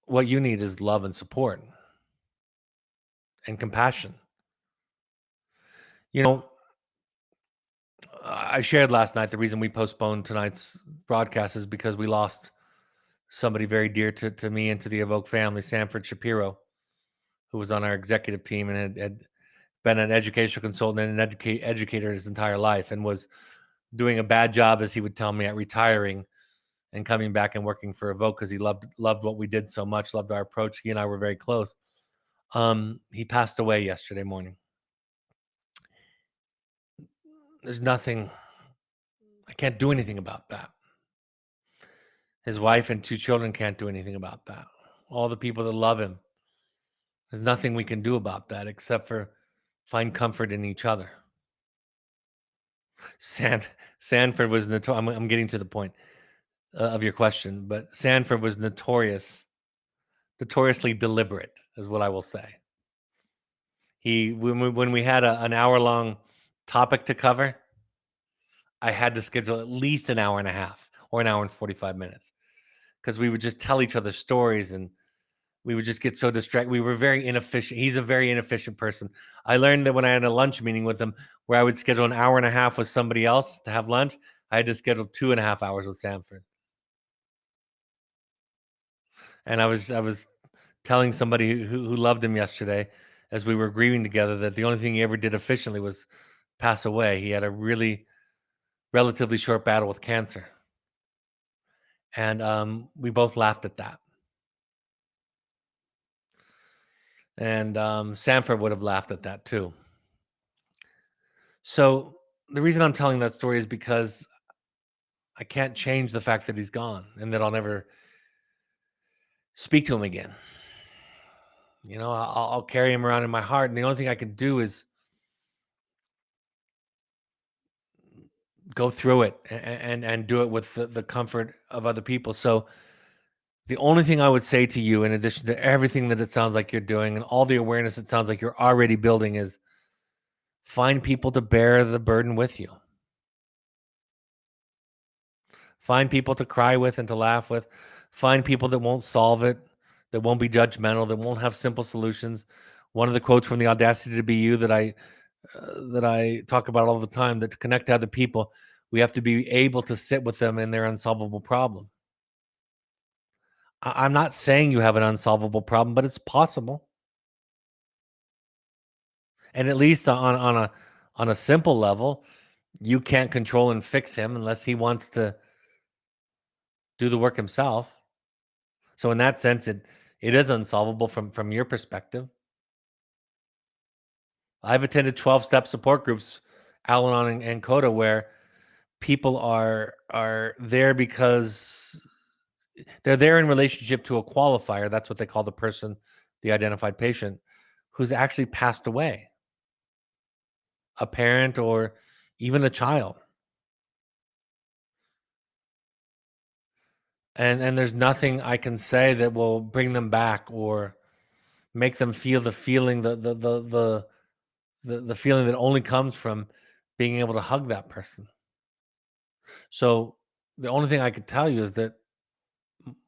what you need is love and support and compassion. You know, I shared last night the reason we postponed tonight's broadcast is because we lost somebody very dear to me and to the Evoke family, Sanford Shapiro, who was on our executive team and had been an educational consultant and an educator his entire life and was doing a bad job, as he would tell me, at retiring and coming back and working for Evoke because he loved what we did so much, loved our approach. He and I were very close. He passed away yesterday morning. There's nothing, I can't do anything about that. His wife and 2 children can't do anything about that. All the people that love him, there's nothing we can do about that except for find comfort in each other. Sanford was I'm getting to the point of your question, but Sanford was notoriously deliberate, is what I will say. When we had an hour-long topic to cover, I had to schedule at least an hour and a half or an hour and 45 minutes because we would just tell each other stories and we would just get so distracted. We were very inefficient. He's a very inefficient person. I learned that when I had a lunch meeting with him where I would schedule an hour and a half with somebody else to have lunch, I had to schedule 2.5 hours with Sanford. And I was telling somebody who loved him yesterday as we were grieving together that the only thing he ever did efficiently was pass away. He had a relatively short battle with cancer. And we both laughed at that. And Sanford would have laughed at that too. So the reason I'm telling that story is because I can't change the fact that he's gone and that I'll never speak to him again. I'll carry him around in my heart, and the only thing I can do is go through it and do it with the comfort of other people. So the only thing I would say to you, in addition to everything that it sounds like you're doing and all the awareness it sounds like you're already building, is find people to bear the burden with you. Find people to cry with and to laugh with. Find people that won't solve it, that won't be judgmental, that won't have simple solutions. One of the quotes from The Audacity to Be You that I talk about all the time, that to connect to other people, we have to be able to sit with them in their unsolvable problem. I'm not saying you have an unsolvable problem, but it's possible. And at least on a simple level, you can't control and fix him unless he wants to do the work himself. So in that sense, it is unsolvable from your perspective. I've attended 12-step support groups, Al-Anon and Coda, where people are there because they're there in relationship to a qualifier. That's what they call the person, the identified patient, who's actually passed away, a parent or even a child. And there's nothing I can say that will bring them back or make them feel the feeling, the feeling that only comes from being able to hug that person. So the only thing I could tell you is that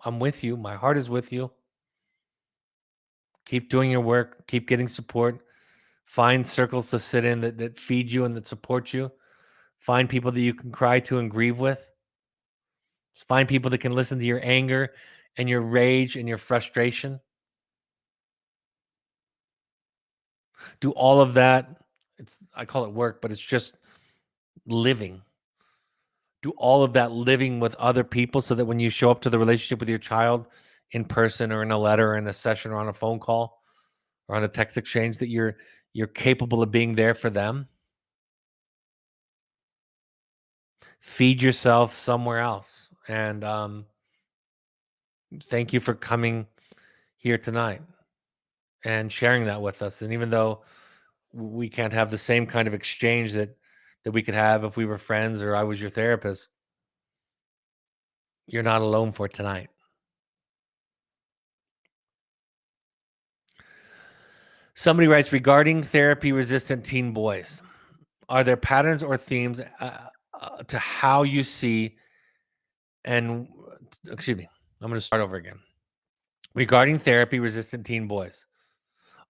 I'm with you. My heart is with you. Keep doing your work. Keep getting support. Find circles to sit in that feed you and that support you. Find people that you can cry to and grieve with. Find people that can listen to your anger and your rage and your frustration. Do all of that. I call it work, but it's just living. Do all of that living with other people so that when you show up to the relationship with your child in person or in a letter or in a session or on a phone call or on a text exchange, that you're capable of being there for them. Feed yourself somewhere else. And thank you for coming here tonight and sharing that with us. And even though we can't have the same kind of exchange that we could have if we were friends or I was your therapist, you're not alone for tonight. Somebody writes, regarding therapy resistant teen boys, are there patterns or themes to how you see and excuse me, I'm going to start over again. Regarding therapy resistant teen boys,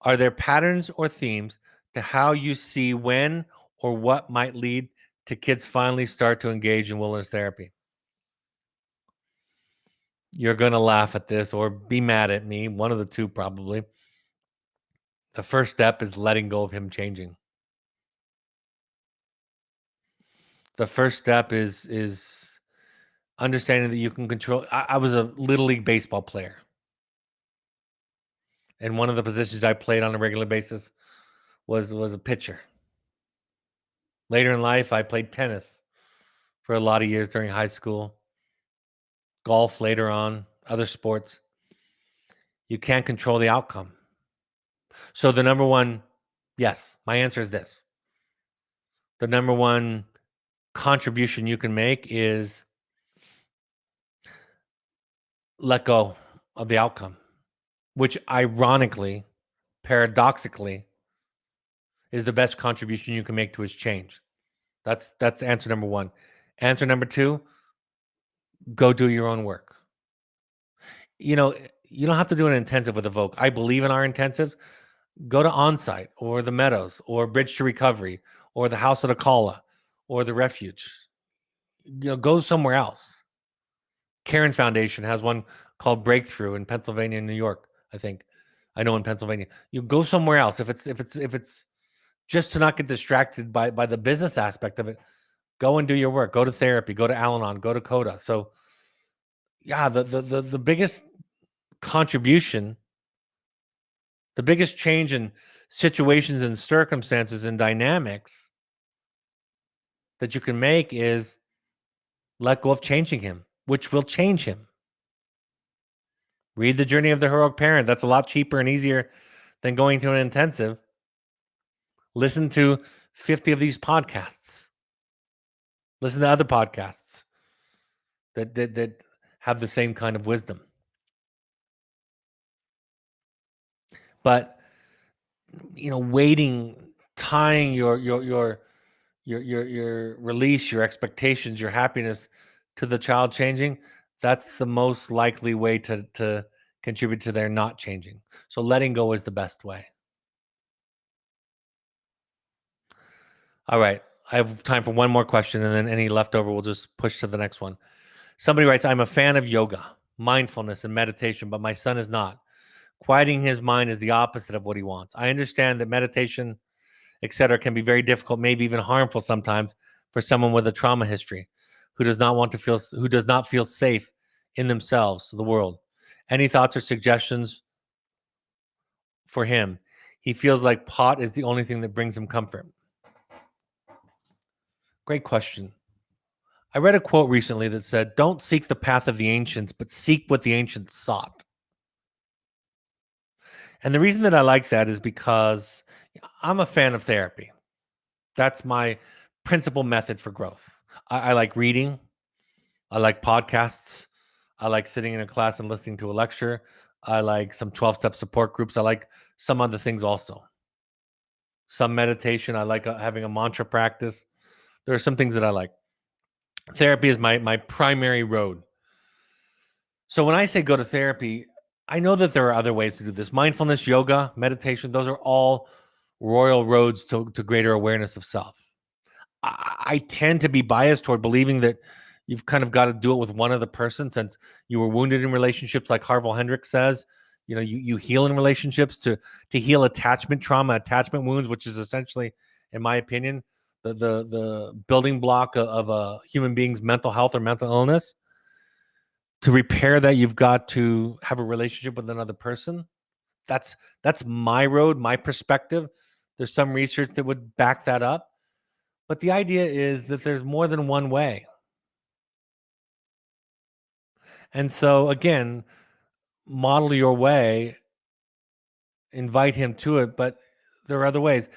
are there patterns or themes to how you see when or what might lead to kids finally start to engage in wilderness therapy? You're going to laugh at this or be mad at me, one of the two probably. The first step is letting go of him changing. The first step is understanding that you can control. I was a little league baseball player, and one of the positions I played on a regular basis was a pitcher. Later in life, I played tennis for a lot of years during high school, golf later on, other sports. You can't control the outcome. So the number one, yes, my answer is this. The number one contribution you can make is let go of the outcome, which ironically, paradoxically, is the best contribution you can make to his change. That's answer number one. Answer number two, go do your own work. You don't have to do an intensive with Evoke. I believe in our intensives. Go to Onsite or the Meadows or Bridge to Recovery or the House of Akala or the Refuge. Go somewhere else. Caron Foundation has one called Breakthrough in Pennsylvania and New York, I think. I know in Pennsylvania. You go somewhere else. If it's just to not get distracted by the business aspect of it, go and do your work. Go to therapy, go to Al-Anon, go to Coda. So yeah, the biggest contribution, the biggest change in situations and circumstances and dynamics that you can make is Let go of changing him, which will change him. Read The Journey of the Heroic Parent. That's a lot cheaper and easier than going to an intensive. Listen to 50 of these podcasts. Listen to other podcasts that have the same kind of wisdom. But waiting, tying your release, your expectations, your happiness to the child changing, that's the most likely way to contribute to their not changing. So letting go is the best way. All right. I have time for one more question, and then any leftover we'll just push to the next one. Somebody writes, I'm a fan of yoga, mindfulness, and meditation, but my son is not. Quieting his mind is the opposite of what he wants. I understand that meditation, etc., can be very difficult, maybe even harmful sometimes for someone with a trauma history who does not feel safe in themselves, the world. Any thoughts or suggestions for him? He feels like pot is the only thing that brings him comfort. Great question. I read a quote recently that said, don't seek the path of the ancients, but seek what the ancients sought. And the reason that I like that is because I'm a fan of therapy. That's my principal method for growth. I like reading. I like podcasts. I like sitting in a class and listening to a lecture. I like some 12-step support groups. I like some other things also. Some meditation. I like having a mantra practice. There are some things that I like. Therapy is my primary road. So when I say go to therapy, I know that there are other ways to do this. Mindfulness, yoga, meditation, those are all royal roads to greater awareness of self. I tend to be biased toward believing that you've kind of got to do it with one other person, since you were wounded in relationships, like Harville Hendricks says. You heal in relationships to heal attachment trauma, attachment wounds, which is essentially, in my opinion, the building block of a human being's mental health or mental illness. To repair that, you've got to have a relationship with another person. That's my road, my perspective. There's some research that would back that up. But the idea is that there's more than one way. And so, again, model your way, invite him to it, but there are other ways.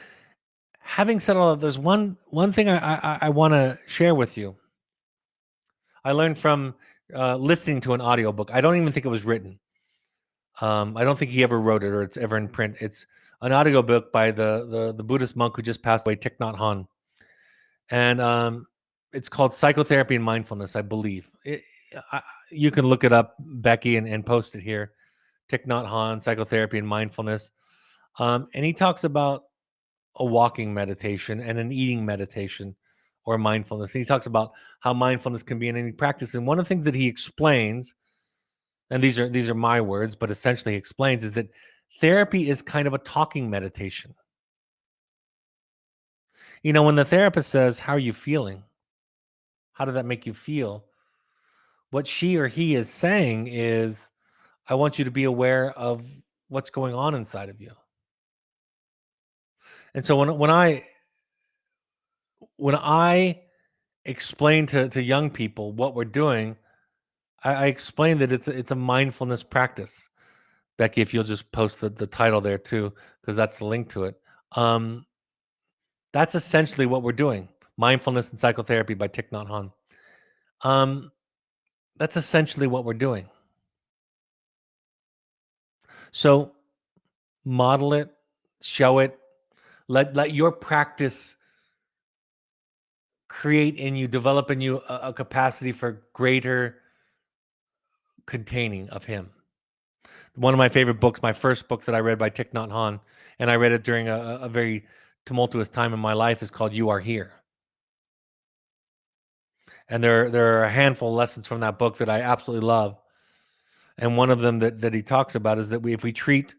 Having said all that, there's one thing I want to share with you. I learned from listening to an audiobook. I don't even think it was written. I don't think he ever wrote it, or it's ever in print. It's an audiobook by the Buddhist monk who just passed away, Thich Nhat Hanh. And it's called Psychotherapy and Mindfulness, I believe. You can look it up, Becky, and post it here. Thich Nhat Hanh, Psychotherapy and Mindfulness. And he talks about a walking meditation and an eating meditation or mindfulness. And he talks about how mindfulness can be in any practice. And one of the things that he explains, and these are my words, but essentially he explains, is that therapy is kind of a talking meditation. When the therapist says, how are you feeling? How did that make you feel? What she or he is saying is, I want you to be aware of what's going on inside of you. And so when I explain to young people what we're doing, I explain that it's a mindfulness practice. Becky, if you'll just post the title there too, because that's the link to it. That's essentially what we're doing. Mindfulness and Psychotherapy by Thich Nhat Hanh. That's essentially what we're doing. So model it, show it, let your practice create in you, develop in you a capacity for greater containing of him. One of my favorite books, my first book that I read by Thich Nhat Hanh, and I read it during a very tumultuous time in my life, is called You Are Here. And there are a handful of lessons from that book that I absolutely love. And one of them that he talks about is that if we treat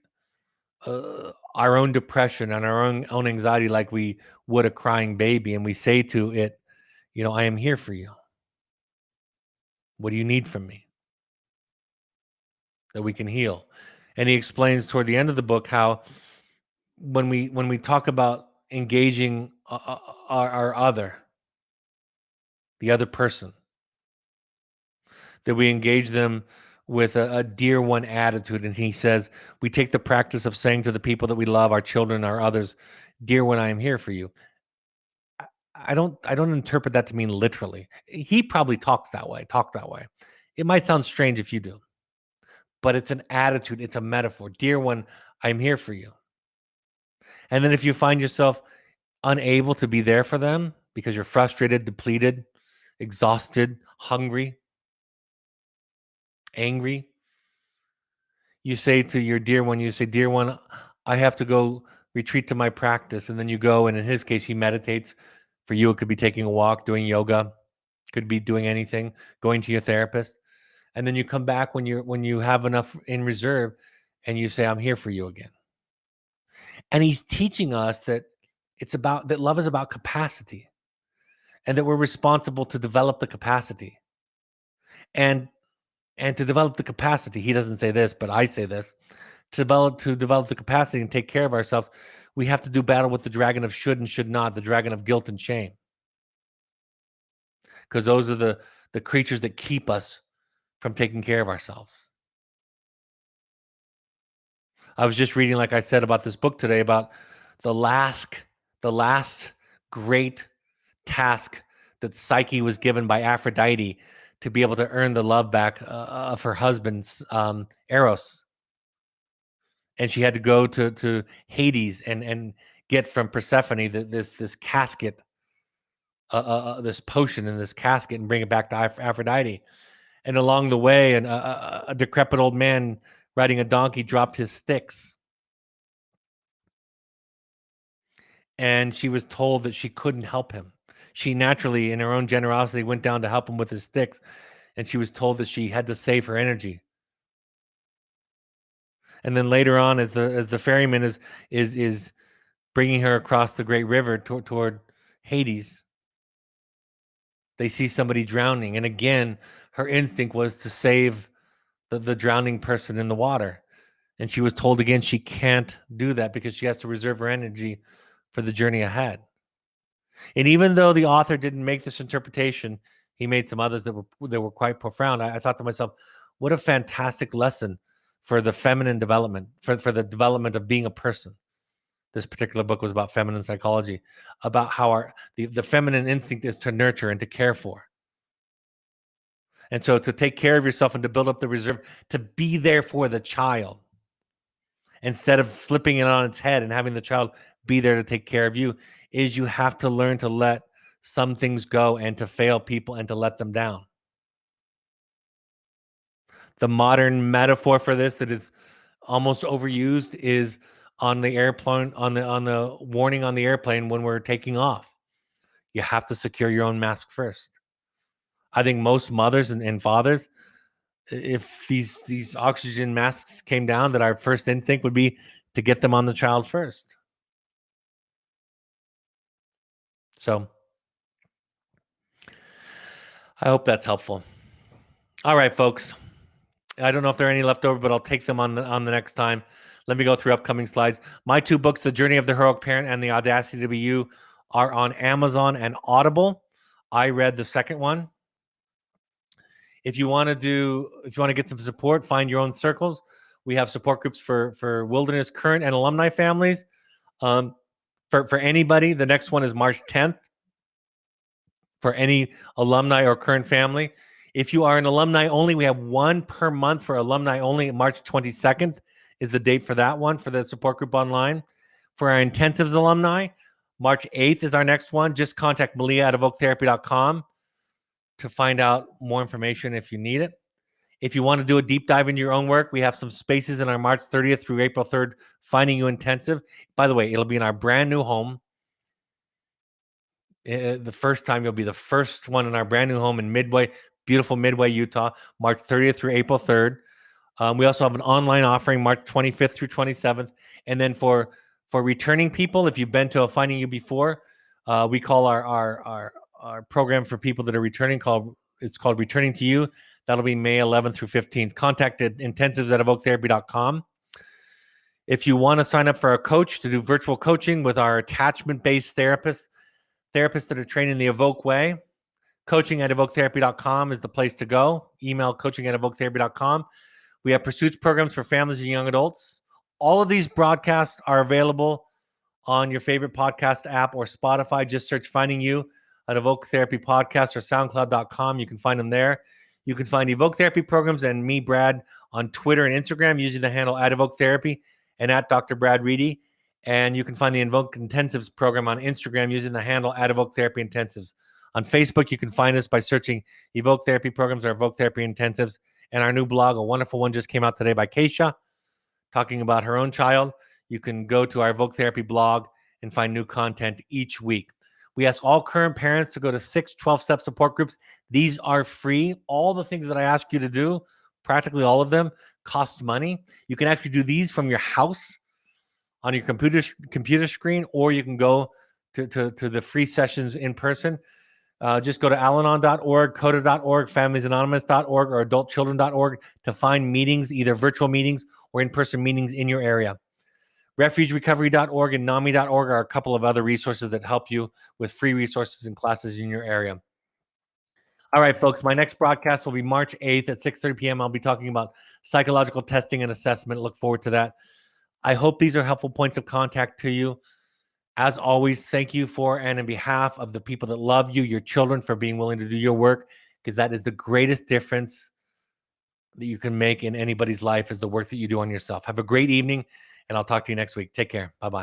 our own depression and our own anxiety like we would a crying baby, and we say to it, I am here for you. What do you need from me? That we can heal. And he explains toward the end of the book how when we talk about engaging our other, the other person, that we engage them with a dear one attitude. And he says, we take the practice of saying to the people that we love, our children, our others, dear one, I am here for you. I don't interpret that to mean literally. He probably talk that way. It might sound strange if you do, but it's an attitude, it's a metaphor. Dear one, I'm here for you. And then if you find yourself unable to be there for them because you're frustrated, depleted, exhausted, hungry, angry, you say to your dear one, dear one, I have to go retreat to my practice. And then you go, and in his case, he meditates. For you, it could be taking a walk, doing yoga, could be doing anything, going to your therapist. And then you come back when you have enough in reserve, and you say, I'm here for you again. And he's teaching us that love is about capacity, and that we're responsible to develop the capacity. And to develop the capacity, he doesn't say this, but I say this, to develop the capacity and take care of ourselves, we have to do battle with the dragon of should and should not, the dragon of guilt and shame. Because those are the creatures that keep us from taking care of ourselves. I was just reading, like I said, about this book today, about the last great task that Psyche was given by Aphrodite to be able to earn the love back of her husband's Eros. And she had to go to Hades and get from Persephone this casket, this potion in this casket, and bring it back to Aphrodite. And along the way, a decrepit old man riding a donkey dropped his sticks. And she was told that she couldn't help him. She naturally, in her own generosity, went down to help him with his sticks. And she was told that she had to save her energy. And then later on, as the ferryman is bringing her across the great river toward Hades, they see somebody drowning. And again, her instinct was to save the drowning person in the water. And she was told again she can't do that because she has to reserve her energy for the journey ahead. And even though the author didn't make this interpretation, he made some others that were quite profound. I thought to myself, what a fantastic lesson for the feminine development, for the development of being a person. This particular book was about feminine psychology, about how the feminine instinct is to nurture and to care for. And so to take care of yourself and to build up the reserve, to be there for the child, instead of flipping it on its head and having the child be there to take care of you, is you have to learn to let some things go and to fail people and to let them down. The modern metaphor for this that is almost overused is on the airplane, on the warning on the airplane when we're taking off. You have to secure your own mask first. I think most mothers and fathers, if these oxygen masks came down, that our first instinct would be to get them on the child first. So I hope that's helpful. All right, folks. I don't know if there are any left over, but I'll take them on the next time. Let me go through upcoming slides. My two books, The Journey of the Heroic Parent and The Audacity to Be You, are on Amazon and Audible. I read the second one. If you want to get some support, find your own circles. We have support groups for wilderness current and alumni families. For anybody, the next one is March 10th for any alumni or current family. If you are an alumni only, we have one per month for alumni only. March 22nd is the date for that one, for the support group online. For our intensives alumni, March 8th is our next one. Just contact Malia at evoketherapy.com to find out more information if you need it. If you want to do a deep dive into your own work, we have some spaces in our March 30th through April 3rd Finding You Intensive. By the way, it'll be in our brand new home. The first time, you'll be the first one in our brand new home in Midway, beautiful Midway, Utah, March 30th through April 3rd. We also have an online offering March 25th through 27th. And then for returning people, if you've been to a Finding You before, we call our program for people that are returning it's called Returning to You. That'll be May 11th through 15th. Contact intensives at evoketherapy.com. If you want to sign up for a coach to do virtual coaching with our attachment-based therapists that are trained in the Evoke way, Coaching@evoketherapy.com is the place to go. Email coaching@evoketherapy.com. We have pursuits programs for families and young adults. All of these broadcasts are available on your favorite podcast app or Spotify. Just search Finding You at Evoke Therapy Podcast or SoundCloud.com. You can find them there. You can find Evoke Therapy programs and me, Brad, on Twitter and Instagram using the handle @Evoke Therapy and @Dr. Brad Reedy. And you can find the Evoke Intensives program on Instagram using the handle @Evoke Therapy Intensives. On Facebook, you can find us by searching Evoke Therapy programs or Evoke Therapy Intensives. And our new blog, a wonderful one just came out today by Keisha, talking about her own child. You can go to our Evoke Therapy blog and find new content each week. We ask all current parents to go to 6 12-step support groups. These are free. All the things that I ask you to do, practically all of them, cost money. You can actually do these from your house on your computer screen, or you can go to the free sessions in person. Just go to alanon.org, coda.org, familiesanonymous.org, or adultchildren.org to find meetings, either virtual meetings or in-person meetings in your area. Refugerecovery.org and NAMI.org are a couple of other resources that help you with free resources and classes in your area. All right, folks, my next broadcast will be March 8th at 6:30 p.m. I'll be talking about psychological testing and assessment. Look forward to that. I hope these are helpful points of contact to you. As always, thank you for and on behalf of the people that love you, your children, for being willing to do your work, because that is the greatest difference that you can make in anybody's life, is the work that you do on yourself. Have a great evening, and I'll talk to you next week. Take care. Bye-bye.